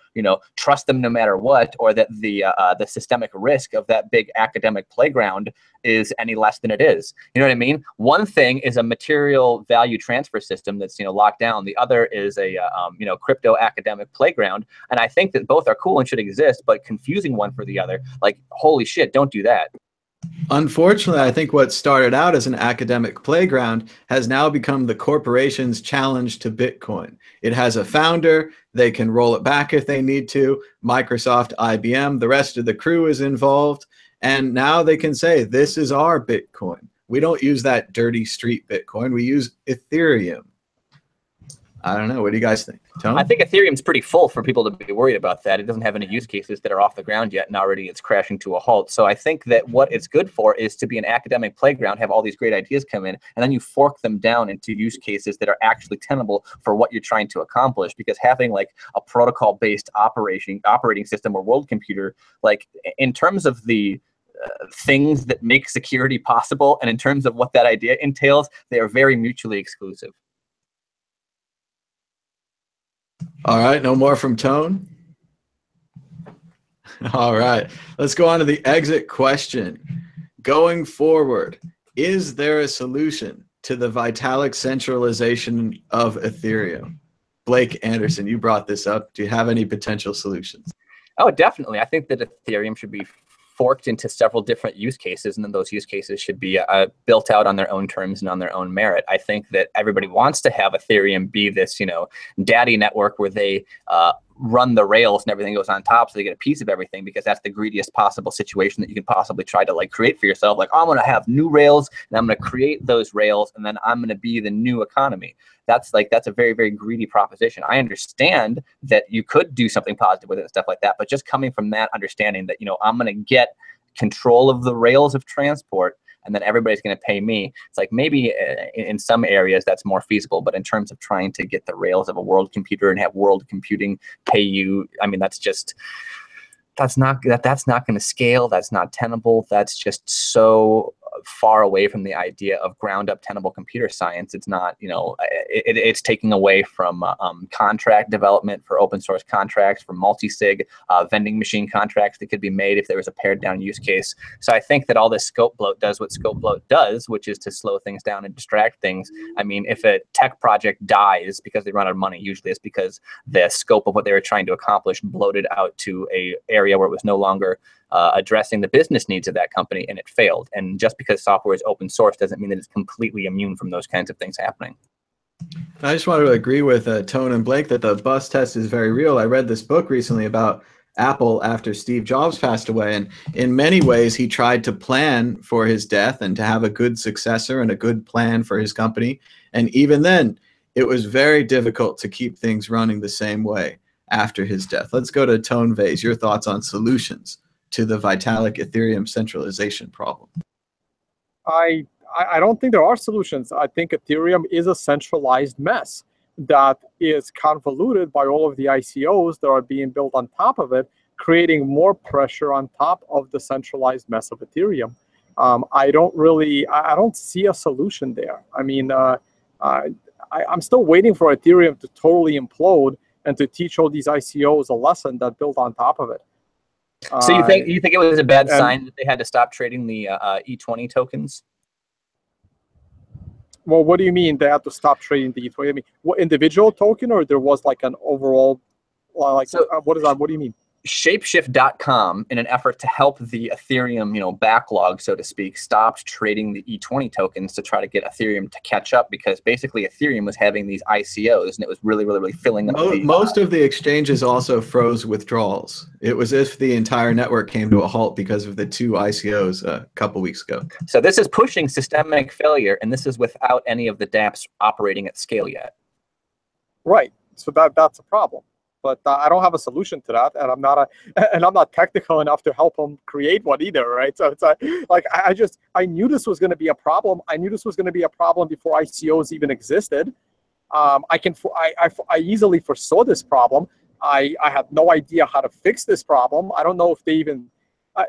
trust them no matter what, or that the systemic risk of that big academic playground is any less than it is. You know what I mean? One thing is a material value transfer system that's locked down. The other is a crypto academic playground. And I think that both are cool and should exist, but confusing one for the other, like holy shit, don't do that. Unfortunately, I think what started out as an academic playground has now become the corporation's challenge to Bitcoin. It has a founder. They can roll it back if they need to. Microsoft, IBM, the rest of the crew is involved. And now they can say, this is our Bitcoin. We don't use that dirty street Bitcoin. We use Ethereum. I don't know. What do you guys think? Tone? I think Ethereum's pretty full for people to be worried about that. It doesn't have any use cases that are off the ground yet, and already it's crashing to a halt. So I think that what it's good for is to be an academic playground, have all these great ideas come in, and then you fork them down into use cases that are actually tenable for what you're trying to accomplish. Because having like a protocol-based operating system or world computer, like in terms of the things that make security possible, and in terms of what that idea entails, they are very mutually exclusive. All right, no more from Tone. All right, let's go on to the exit question. Going forward, is there a solution to the Vitalik centralization of Ethereum? Blake Anderson, you brought this up. Do you have any potential solutions? Oh, definitely. I think that Ethereum should be forked into several different use cases, and then those use cases should be built out on their own terms and on their own merit. I think that everybody wants to have Ethereum be this, daddy network where they run the rails and everything goes on top, so they get a piece of everything, because that's the greediest possible situation that you can possibly try to like create for yourself. Like, oh, I'm going to have new rails, and I'm going to create those rails, and then I'm going to be the new economy. That's a very, very greedy proposition. I understand that you could do something positive with it and stuff like that, but just coming from that understanding that, I'm going to get control of the rails of transport, and then everybody's going to pay me. It's like maybe in some areas that's more feasible, but in terms of trying to get the rails of a world computer and have world computing pay you, I mean, that's not going to scale. That's not tenable. That's just so far away from the idea of ground up tenable computer science. It's not, it's taking away from contract development for open source contracts, for multi-sig vending machine contracts that could be made if there was a pared down use case. So I think that all this scope bloat does what scope bloat does, which is to slow things down and distract things. I mean, if a tech project dies because they run out of money, usually it's because the scope of what they were trying to accomplish bloated out to a area where it was no longer addressing the business needs of that company, and it failed. And just because software is open source doesn't mean that it's completely immune from those kinds of things happening. I just wanted to agree with Tone and Blake that the bus test is very real. I read this book recently about Apple after Steve Jobs passed away, and in many ways he tried to plan for his death and to have a good successor and a good plan for his company. And even then, it was very difficult to keep things running the same way after his death. Let's go to Tone Vase. Your thoughts on solutions to the Vitalik Ethereum centralization problem? I don't think there are solutions. I think Ethereum is a centralized mess that is convoluted by all of the ICOs that are being built on top of it, creating more pressure on top of the centralized mess of Ethereum. I don't see a solution there. I mean, I'm still waiting for Ethereum to totally implode and to teach all these ICOs a lesson that built on top of it. So you think it was a bad sign that they had to stop trading the E20 tokens? Well, what do you mean they had to stop trading the Ethereum? I mean, what, individual token, or there was like an overall, like, So, what is that? What do you mean? Shapeshift.com, in an effort to help the Ethereum, backlog, so to speak, stopped trading the E20 tokens to try to get Ethereum to catch up, because basically Ethereum was having these ICOs and it was really filling up. Most of the exchanges also froze withdrawals. It was as if the entire network came to a halt because of the 2 ICOs a couple weeks ago. So this is pushing systemic failure, and this is without any of the dApps operating at scale yet. Right. So that's a problem. But I don't have a solution to that, and I'm not technical enough to help them create one either, right? So it's like I knew this was going to be a problem. I knew this was going to be a problem before ICOs even existed. I easily foresaw this problem. I had no idea how to fix this problem. I don't know if they even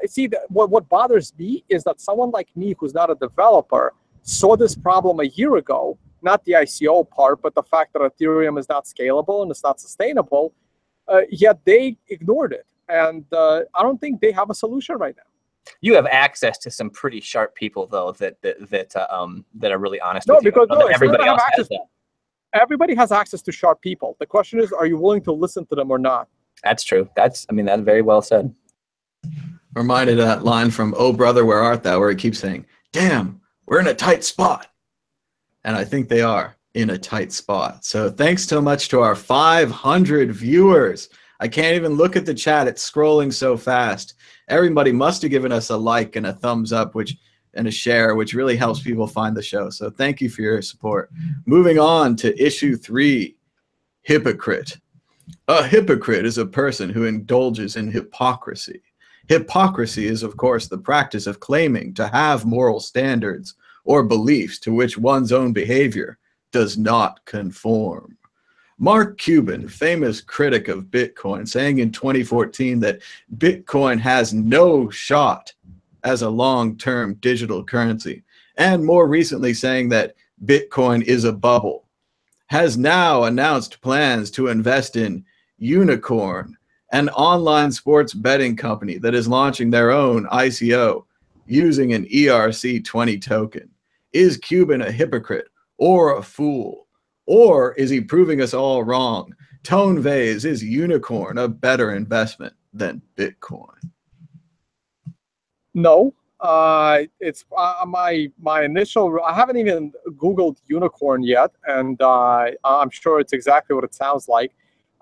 see. What bothers me is that someone like me, who's not a developer, saw this problem a year ago. Not the ICO part, but the fact that Ethereum is not scalable and it's not sustainable. Yet they ignored it, and I don't think they have a solution right now. You have access to some pretty sharp people, though, that are really honest with you. Because everybody else has that. Everybody has access to sharp people. The question is, are you willing to listen to them or not? That's true. That's very well said. Reminded of that line from "Oh Brother, Where Art Thou," where he keeps saying, "Damn, we're in a tight spot," and I think they are in a tight spot. So thanks so much to our 500 viewers. I can't even look at the chat. It's scrolling so fast. Everybody must have given us a like and a thumbs up, and a share, which really helps people find the show. So thank you for your support. Moving on to issue 3, hypocrite. A hypocrite is a person who indulges in hypocrisy. Hypocrisy is, of course, the practice of claiming to have moral standards or beliefs to which one's own behavior does not conform. Mark Cuban, famous critic of Bitcoin, saying in 2014 that Bitcoin has no shot as a long-term digital currency, and more recently saying that Bitcoin is a bubble, has now announced plans to invest in Unicorn, an online sports betting company that is launching their own ICO using an ERC20 token. Is Cuban a hypocrite or a fool? Or is he proving us all wrong? Tone Vase, is Unicorn a better investment than Bitcoin? No. It's my initial. I haven't even Googled Unicorn yet, and I'm sure it's exactly what it sounds like.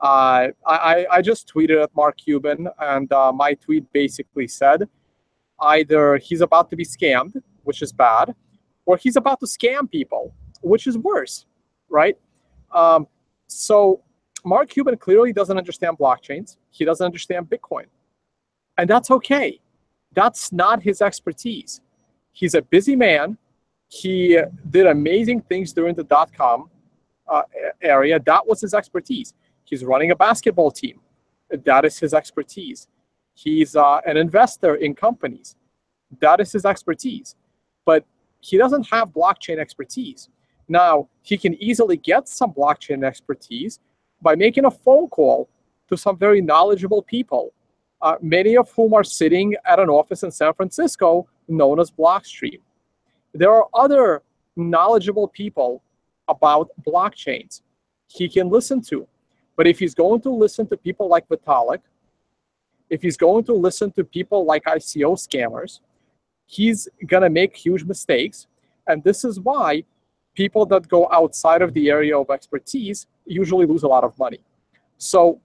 I just tweeted at Mark Cuban, and my tweet basically said either he's about to be scammed, which is bad, or he's about to scam people, which is worse, right? So Mark Cuban clearly doesn't understand blockchains. He doesn't understand Bitcoin, and that's okay. That's not his expertise. He's a busy man. He did amazing things during the .com area. That was his expertise. He's running a basketball team. That is his expertise. He's an investor in companies. That is his expertise. But he doesn't have blockchain expertise. Now, he can easily get some blockchain expertise by making a phone call to some very knowledgeable people, many of whom are sitting at an office in San Francisco known as Blockstream. There are other knowledgeable people about blockchains he can listen to. But if he's going to listen to people like Vitalik, if he's going to listen to people like ICO scammers, he's going to make huge mistakes. And this is why people that go outside of the area of expertise usually lose a lot of money. So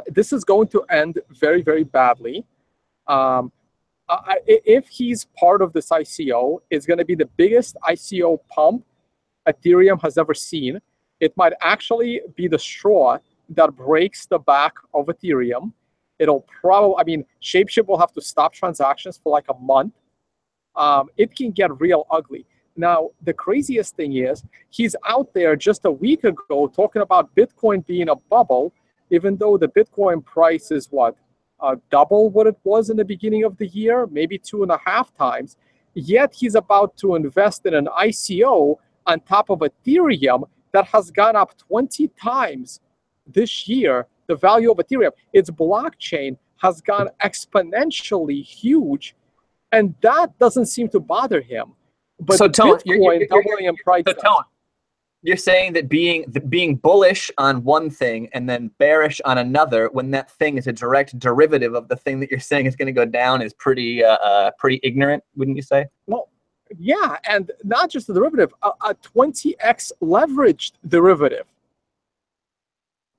this is going to end very, very badly. If he's part of this ICO, it's going to be the biggest ICO pump Ethereum has ever seen. It might actually be the straw that breaks the back of Ethereum. It'll probably, Shapeshift will have to stop transactions for like a month. It can get real ugly. Now, the craziest thing is he's out there just a week ago talking about Bitcoin being a bubble, even though the Bitcoin price is double what it was in the beginning of the year, maybe 2.5 times. Yet he's about to invest in an ICO on top of Ethereum that has gone up 20 times this year, the value of Ethereum. Its blockchain has gone exponentially huge, and that doesn't seem to bother him. but So Tone, Bitcoin doubling in price. So Tone, you're saying that being bullish on one thing and then bearish on another, when that thing is a direct derivative of the thing that you're saying is going to go down, is pretty ignorant, wouldn't you say? Well, yeah, and not just a derivative, a 20x leveraged derivative.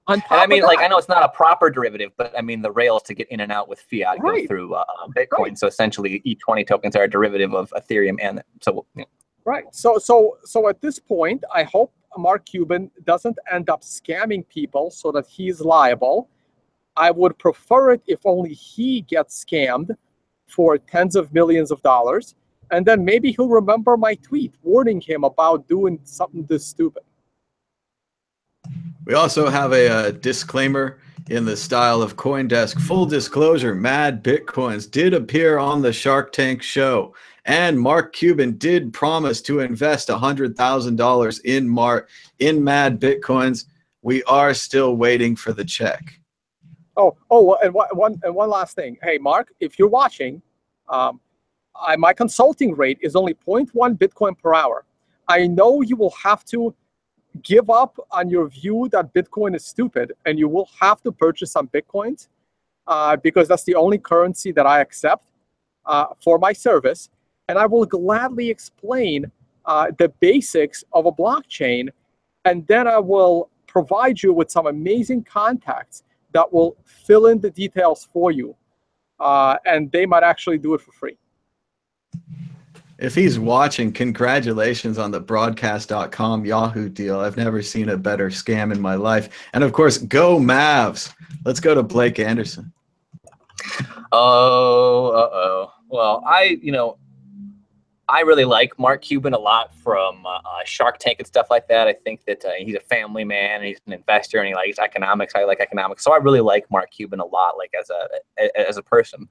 On top And I mean, of that, like, I know it's not a proper derivative, but I mean, the rails to get in and out with fiat go Right. through Bitcoin. Right. So essentially, E20 tokens are a derivative of Ethereum, and so yeah. Right. So at this point, I hope Mark Cuban doesn't end up scamming people so that he's liable. I would prefer it if only he gets scammed for tens of millions of dollars, and then maybe he'll remember my tweet warning him about doing something this stupid. We also have a disclaimer in the style of CoinDesk. Full disclosure, Mad Bitcoins did appear on the Shark Tank show, and Mark Cuban did promise to invest $100,000 in Mad Bitcoins. We are still waiting for the check. And one last thing. Hey, Mark, if you're watching, my consulting rate is only 0.1 Bitcoin per hour. I know you will have to give up on your view that Bitcoin is stupid, and you will have to purchase some Bitcoins because that's the only currency that I accept for my service. And I will gladly explain the basics of a blockchain, and then I will provide you with some amazing contacts that will fill in the details for you, and they might actually do it for free. If he's watching, congratulations on the broadcast.com Yahoo deal. I've never seen a better scam in my life. And of course, go Mavs. Let's go to Blake Anderson. Well, I really like Mark Cuban a lot from Shark Tank and stuff like that. I think that he's a family man, and he's an investor, and he likes economics. I like economics. So I really like Mark Cuban a lot, like as a person.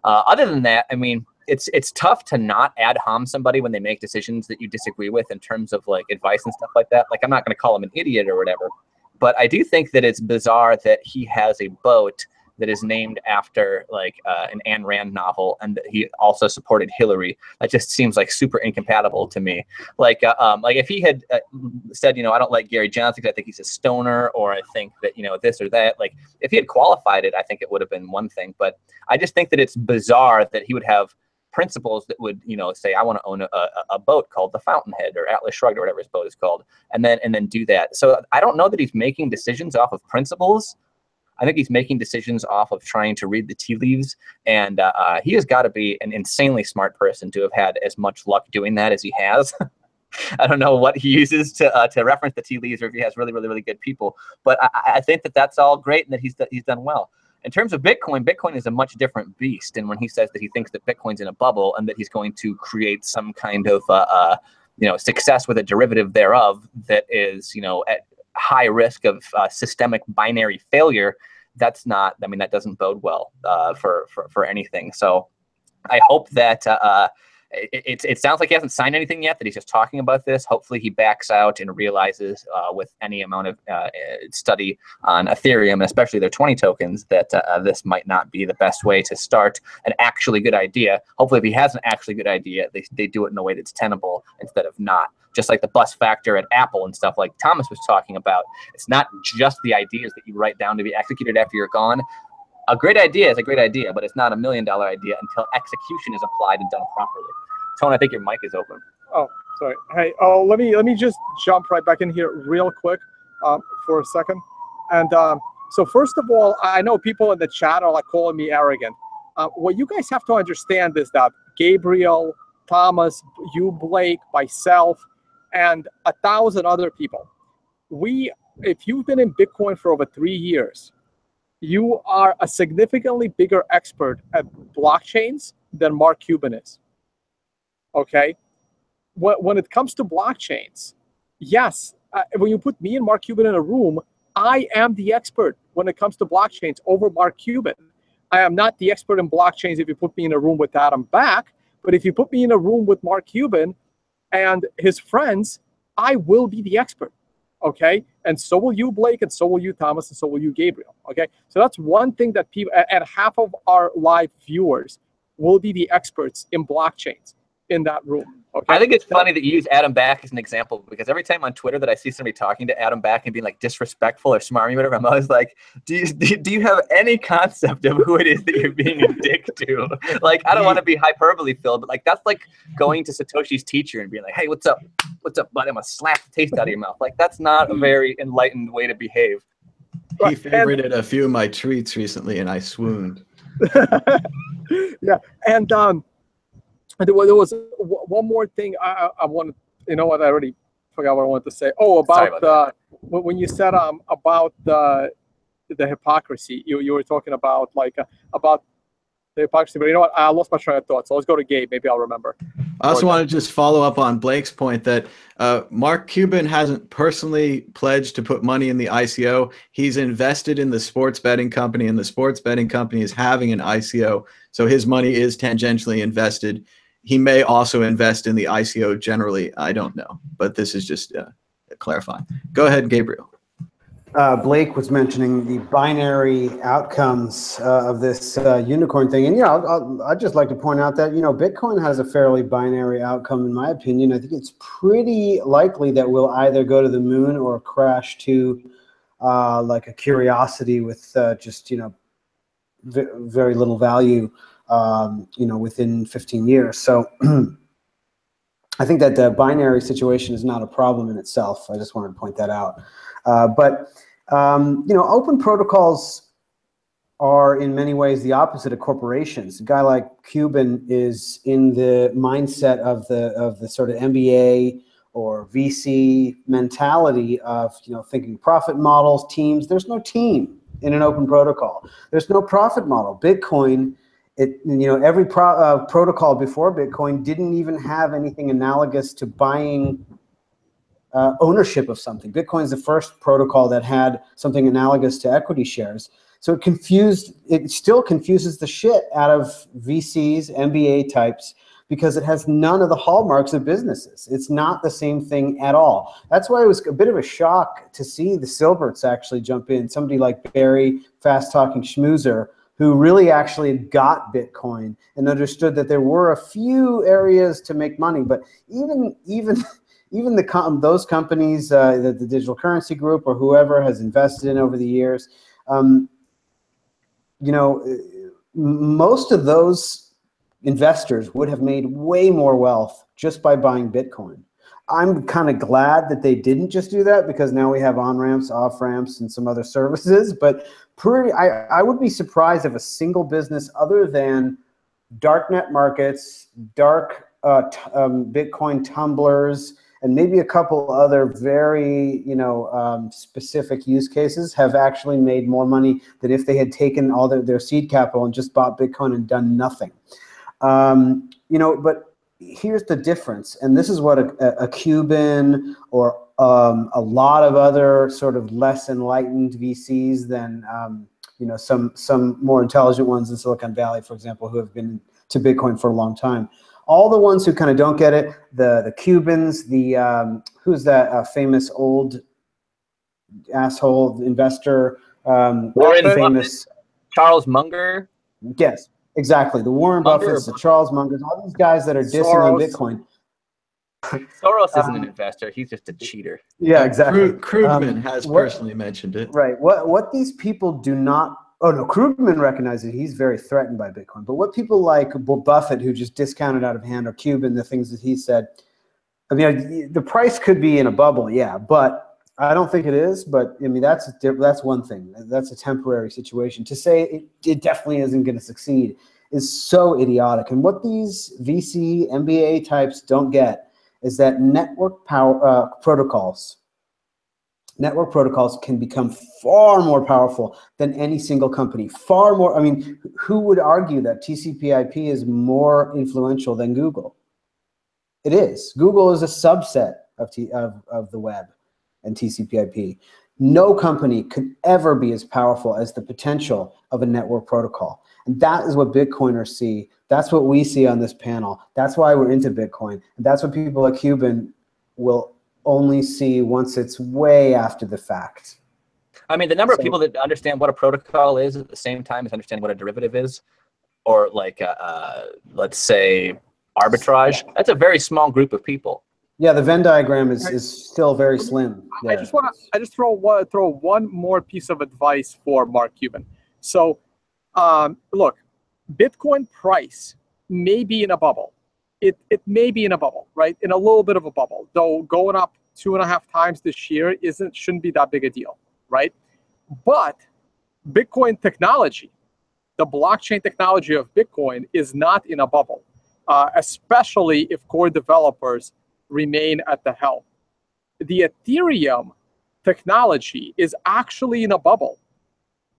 Other than that, I mean, it's tough to not ad hom somebody when they make decisions that you disagree with in terms of like advice and stuff like that. Like, I'm not going to call him an idiot or whatever, but I do think that it's bizarre that he has a boat that is named after like an Ayn Rand novel, and that he also supported Hillary. That just seems like super incompatible to me. Like if he had said, I don't like Gary Johnson because I think he's a stoner, or I think that, this or that, like if he had qualified it, I think it would have been one thing. But I just think that it's bizarre that he would have principles that would, say, I want to own a boat called the Fountainhead or Atlas Shrugged or whatever his boat is called, and then do that. So I don't know that he's making decisions off of principles. I think he's making decisions off of trying to read the tea leaves, and he has got to be an insanely smart person to have had as much luck doing that as he has. I don't know what he uses to reference the tea leaves, or if he has really, really, really good people. But I think that that's all great, and that he's done well. In terms of Bitcoin, Bitcoin is a much different beast. And when he says that he thinks that Bitcoin's in a bubble and that he's going to create some kind of success with a derivative thereof that is at high risk of systemic binary failure, that doesn't bode well for anything. So I hope that it sounds like he hasn't signed anything yet, that he's just talking about this. Hopefully he backs out and realizes with any amount of study on Ethereum, and especially their 20 tokens, that this might not be the best way to start an actually good idea. Hopefully if he has an actually good idea, they do it in a way that's tenable instead of not. Just like the bus factor at Apple and stuff like Thomas was talking about. It's not just the ideas that you write down to be executed after you're gone. A great idea is a great idea, but it's not $1 million idea until execution is applied and done properly. Tone, I think your mic is open. Oh, sorry. Hey, let me just jump right back in here real quick for a second. And so first of all, I know people in the chat are like calling me arrogant. What you guys have to understand is that Gabriel, Thomas, you, Blake, myself, and 1,000 other people, if you've been in Bitcoin for over 3 years, you are a significantly bigger expert at blockchains than Mark Cuban is. Okay? When it comes to blockchains, yes, when you put me and Mark Cuban in a room, I am the expert when it comes to blockchains over Mark Cuban. I am not the expert in blockchains if you put me in a room with Adam Back, but if you put me in a room with Mark Cuban and his friends, I will be the expert. Okay, and so will you, Blake, and so will you, Thomas, and so will you, Gabriel. Okay, so that's one thing that people, and half of our live viewers will be the experts in blockchains. in that room. Okay. I think it's funny that you use Adam Back as an example, because every time on Twitter that I see somebody talking to Adam Back and being like disrespectful or smarmy, whatever, I'm always like, do you have any concept of who it is that you're being a dick to? Like, I don't want to be hyperbole filled, but like, that's like going to Satoshi's teacher and being like, hey, what's up, buddy? I'm gonna slap the taste out of your mouth. Like, that's not a very enlightened way to behave. He favorited a few of my tweets recently, and I swooned. Yeah, and there was one more thing I wanted. You know what? I already forgot what I wanted to say. Oh, about when you said about the hypocrisy. You were talking about about the hypocrisy. But you know what? I lost my train of thought. So let's go to Gabe. Maybe I'll remember. I also want to just follow up on Blake's point that Mark Cuban hasn't personally pledged to put money in the ICO. He's invested in the sports betting company, and the sports betting company is having an ICO. So his money is tangentially invested. He may also invest in the ICO generally. I don't know, but this is just clarifying. Go ahead, Gabriel. Blake was mentioning the binary outcomes of this unicorn thing. And, I'd just like to point out that, Bitcoin has a fairly binary outcome, in my opinion. I think it's pretty likely that we'll either go to the moon or crash to like a curiosity with just, very little value, within 15 years. So I think that the binary situation is not a problem in itself. I just wanted to point that out. But open protocols are in many ways the opposite of corporations. A guy like Cuban is in the mindset of the sort of MBA or VC mentality of thinking profit models, teams. There's no team in an open protocol. There's no profit model. Bitcoin, every protocol before Bitcoin didn't even have anything analogous to buying ownership of something. Bitcoin is the first protocol that had something analogous to equity shares. So it still confuses the shit out of VCs, MBA types, because it has none of the hallmarks of businesses. It's not the same thing at all. That's why it was a bit of a shock to see the Silberts actually jump in. Somebody like Barry, fast-talking schmoozer, who really actually got Bitcoin and understood that there were a few areas to make money. But even those companies, the digital currency group or whoever has invested in over the years, most of those investors would have made way more wealth just by buying Bitcoin. I'm kind of glad that they didn't just do that, because now we have on-ramps, off-ramps, and some other services. But I would be surprised if a single business other than darknet markets, dark Bitcoin tumblers, and maybe a couple other very specific use cases have actually made more money than if they had taken all their seed capital and just bought Bitcoin and done nothing. But here's the difference, and this is what a Cuban or a lot of other sort of less enlightened VCs than some more intelligent ones in Silicon Valley, for example, who have been to Bitcoin for a long time. All the ones who kind of don't get it, the Cubans, who's that famous old asshole investor? Famous Charles Munger. Yes, exactly. The Warren Buffetts, the Charles Mungers, all these guys that are dissing on Bitcoin. Soros isn't an investor; he's just a cheater. Yeah, exactly. Krugman has personally mentioned it. Right. What these people do not. Oh no, Krugman recognizes he's very threatened by Bitcoin. But what people like Buffett, who just discounted out of hand, or Cuban, the things that he said, I mean, the price could be in a bubble, yeah, but I don't think it is. But I mean, that's one thing. That's a temporary situation. To say it definitely isn't going to succeed is so idiotic. And what these VC, MBA types don't get is that network protocols can become far more powerful than any single company. Far more. I mean, who would argue that TCP/IP is more influential than Google? It is. Google is a subset of the web and TCP/IP. No company could ever be as powerful as the potential of a network protocol. And that is what Bitcoiners see. That's what we see on this panel. That's why we're into Bitcoin. And that's what people like Cuban will only see once it's way after the fact. I mean, the number of people that understand what a protocol is at the same time as understanding what a derivative is, or like, let's say, arbitrage. That's a very small group of people. Yeah, the Venn diagram is still very slim. I just throw one more piece of advice for Mark Cuban. So, look, Bitcoin price may be in a bubble. It may be in a bubble, right? In a little bit of a bubble, though going up 2.5 times this year shouldn't be that big a deal, right? But Bitcoin technology, the blockchain technology of Bitcoin, is not in a bubble, especially if core developers remain at the helm. The Ethereum technology is actually in a bubble,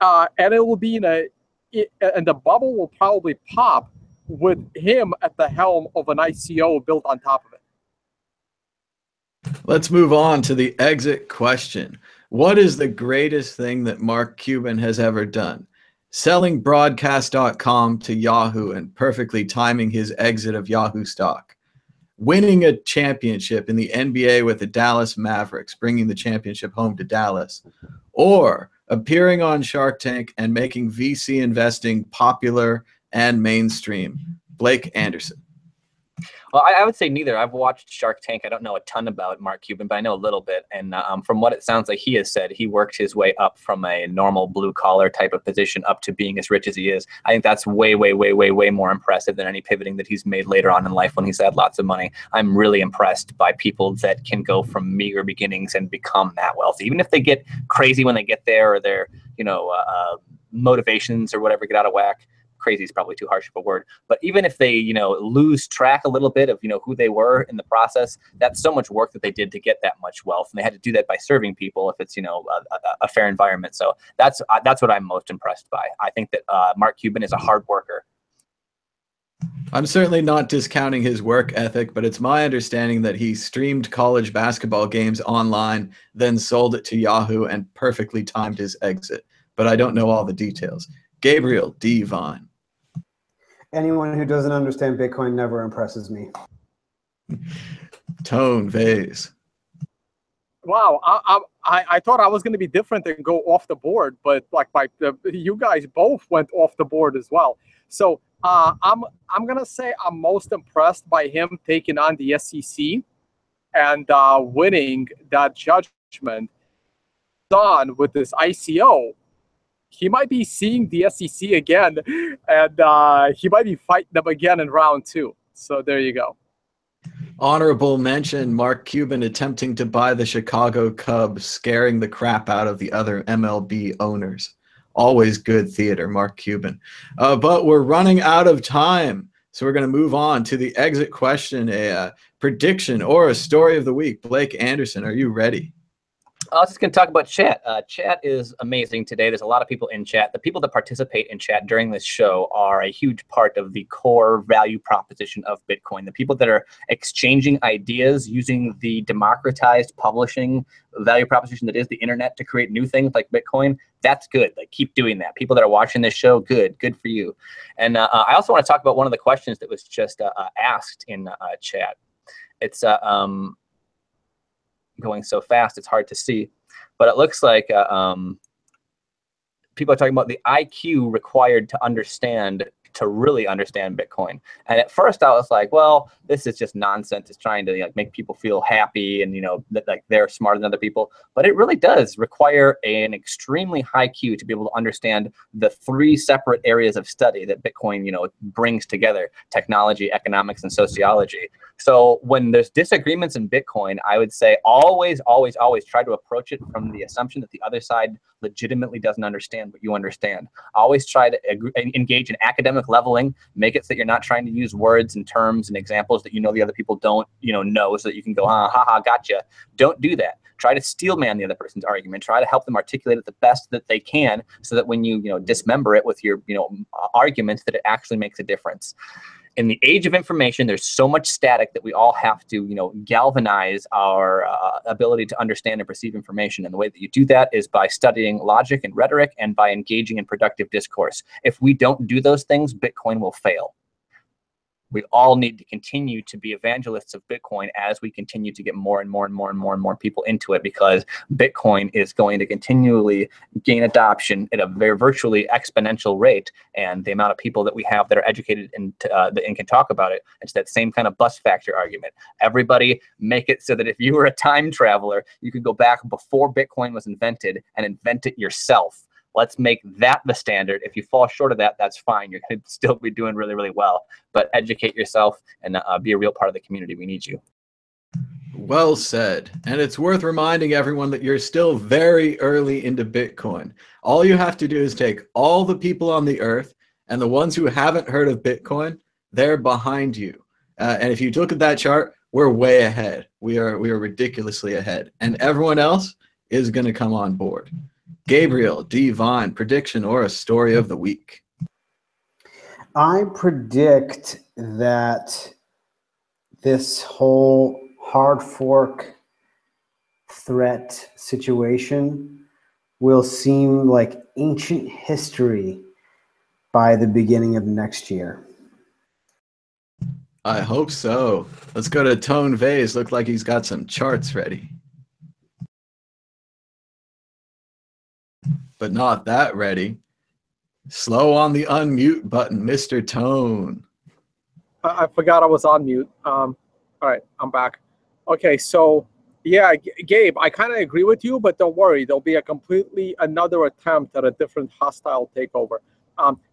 and it will be and the bubble will probably pop with him at the helm of an ICO built on top of it. Let's move on to the exit question. What is the greatest thing that Mark Cuban has ever done? Selling broadcast.com to Yahoo and perfectly timing his exit of Yahoo stock. Winning a championship in the NBA with the Dallas Mavericks, bringing the championship home to Dallas. Or appearing on Shark Tank and making VC investing popular and mainstream. Blake Anderson. Well, I would say neither. I've watched Shark Tank. I don't know a ton about Mark Cuban, but I know a little bit. And from what it sounds like he has said, he worked his way up from a normal blue-collar type of position up to being as rich as he is. I think that's way, way, way, way, way more impressive than any pivoting that he's made later on in life when he's had lots of money. I'm really impressed by people that can go from meager beginnings and become that wealthy. Even if they get crazy when they get there, or their motivations or whatever get out of whack. Crazy is probably too harsh of a word, but even if they, lose track a little bit of, who they were in the process, that's so much work that they did to get that much wealth, and they had to do that by serving people if it's, a fair environment. So that's what I'm most impressed by. I think that Mark Cuban is a hard worker. I'm certainly not discounting his work ethic, but it's my understanding that he streamed college basketball games online, then sold it to Yahoo and perfectly timed his exit. But I don't know all the details. Gabriel D. Vine. Anyone who doesn't understand Bitcoin never impresses me. Tone Vase. Wow, I thought I was going to be different and go off the board, but you guys both went off the board as well. So I'm going to say I'm most impressed by him taking on the SEC and winning that judgment on with this ICO. He might be seeing the SEC again, and he might be fighting them again in round 2. So there you go. Honorable mention, Mark Cuban attempting to buy the Chicago Cubs, scaring the crap out of the other MLB owners. Always good theater, Mark Cuban. But we're running out of time, so we're going to move on to the exit question, a prediction or a story of the week. Blake Anderson, are you ready? I was just going to talk about chat. Chat is amazing today. There's a lot of people in chat. The people that participate in chat during this show are a huge part of the core value proposition of Bitcoin. The people that are exchanging ideas using the democratized publishing value proposition that is the internet to create new things like Bitcoin, that's good. Like, keep doing that. People that are watching this show, good for you. And I also want to talk about one of the questions that was just asked in chat. It's going so fast it's hard to see, but it looks like people are talking about the IQ required to really understand Bitcoin. And at first I was like, well, this is just nonsense. It's trying to make people feel happy and that they're smarter than other people. But it really does require an extremely high IQ to be able to understand the 3 separate areas of study that Bitcoin brings together: technology, economics, and sociology. So when there's disagreements in Bitcoin, I would say always try to approach it from the assumption that the other side legitimately doesn't understand what you understand. Always try to engage in academic leveling. Make it so that you're not trying to use words and terms and examples that the other people don't know, so that you can go, ha, gotcha. Don't do that. Try to steelman the other person's argument. Try to help them articulate it the best that they can, so that when you dismember it with your arguments, that it actually makes a difference. In the age of information, there's so much static that we all have to, galvanize our ability to understand and perceive information. And the way that you do that is by studying logic and rhetoric and by engaging in productive discourse. If we don't do those things, Bitcoin will fail. We all need to continue to be evangelists of Bitcoin as we continue to get more and more and more and more and more people into it, because Bitcoin is going to continually gain adoption at a very virtually exponential rate. And the amount of people that we have that are educated and can talk about it, it's that same kind of bus factor argument. Everybody make it so that if you were a time traveler, you could go back before Bitcoin was invented and invent it yourself. Let's make that the standard. If you fall short of that, that's fine. You're going to still be doing really, really well. But educate yourself and be a real part of the community. We need you. Well said. And it's worth reminding everyone that you're still very early into Bitcoin. All you have to do is take all the people on the earth, and the ones who haven't heard of Bitcoin, they're behind you. And if you look at that chart, we're way ahead. We are ridiculously ahead. And everyone else is going to come on board. Gabriel, Divine, prediction or a story of the week? I predict that this whole hard fork threat situation will seem like ancient history by the beginning of next year. I hope so. Let's go to Tone Vase. Look like he's got some charts ready. But not that ready. Slow on the unmute button, Mr. Tone. I forgot I was on mute. All right, I'm back. Okay, so yeah, Gabe, I kind of agree with you, but don't worry, there'll be a completely another attempt at a different hostile takeover.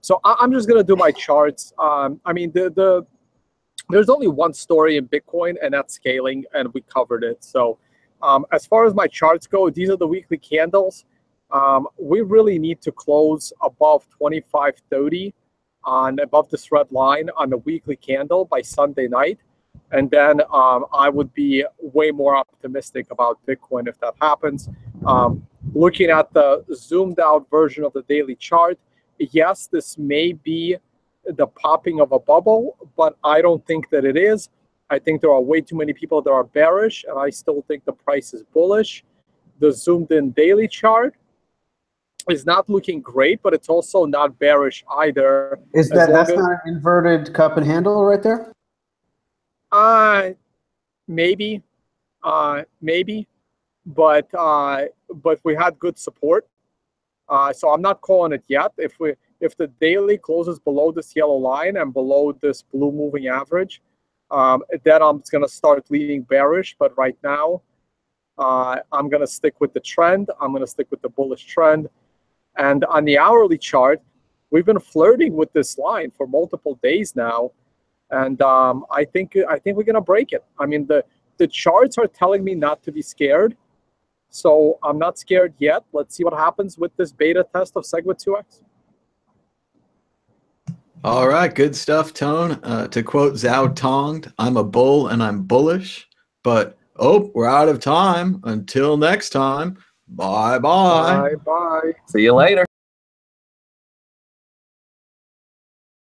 So I'm just gonna do my charts. I mean, there's only one story in Bitcoin, and that's scaling, and we covered it. So as far as my charts go, these are the weekly candles. We really need to close above 25.30 above this red line on the weekly candle by Sunday night. And then I would be way more optimistic about Bitcoin if that happens. Looking at the zoomed out version of the daily chart, yes, this may be the popping of a bubble, but I don't think that it is. I think there are way too many people that are bearish, and I still think the price is bullish. The zoomed in daily chart is not looking great, but it's also not bearish either. Is that's not an inverted cup and handle right there? Maybe, but we had good support. So I'm not calling it yet. If the daily closes below this yellow line and below this blue moving average, then I'm going to start leaning bearish. But right now, I'm going to stick with the trend. I'm going to stick with the bullish trend. And on the hourly chart, we've been flirting with this line for multiple days now, and I think we're gonna break it. I mean, the charts are telling me not to be scared, so I'm not scared yet. Let's see what happens with this beta test of Segwit 2x. All right, good stuff, Tone. To quote Zhao Tonged, I'm a bull and I'm bullish, but we're out of time. Until next time. Bye-bye. Bye-bye. See you later.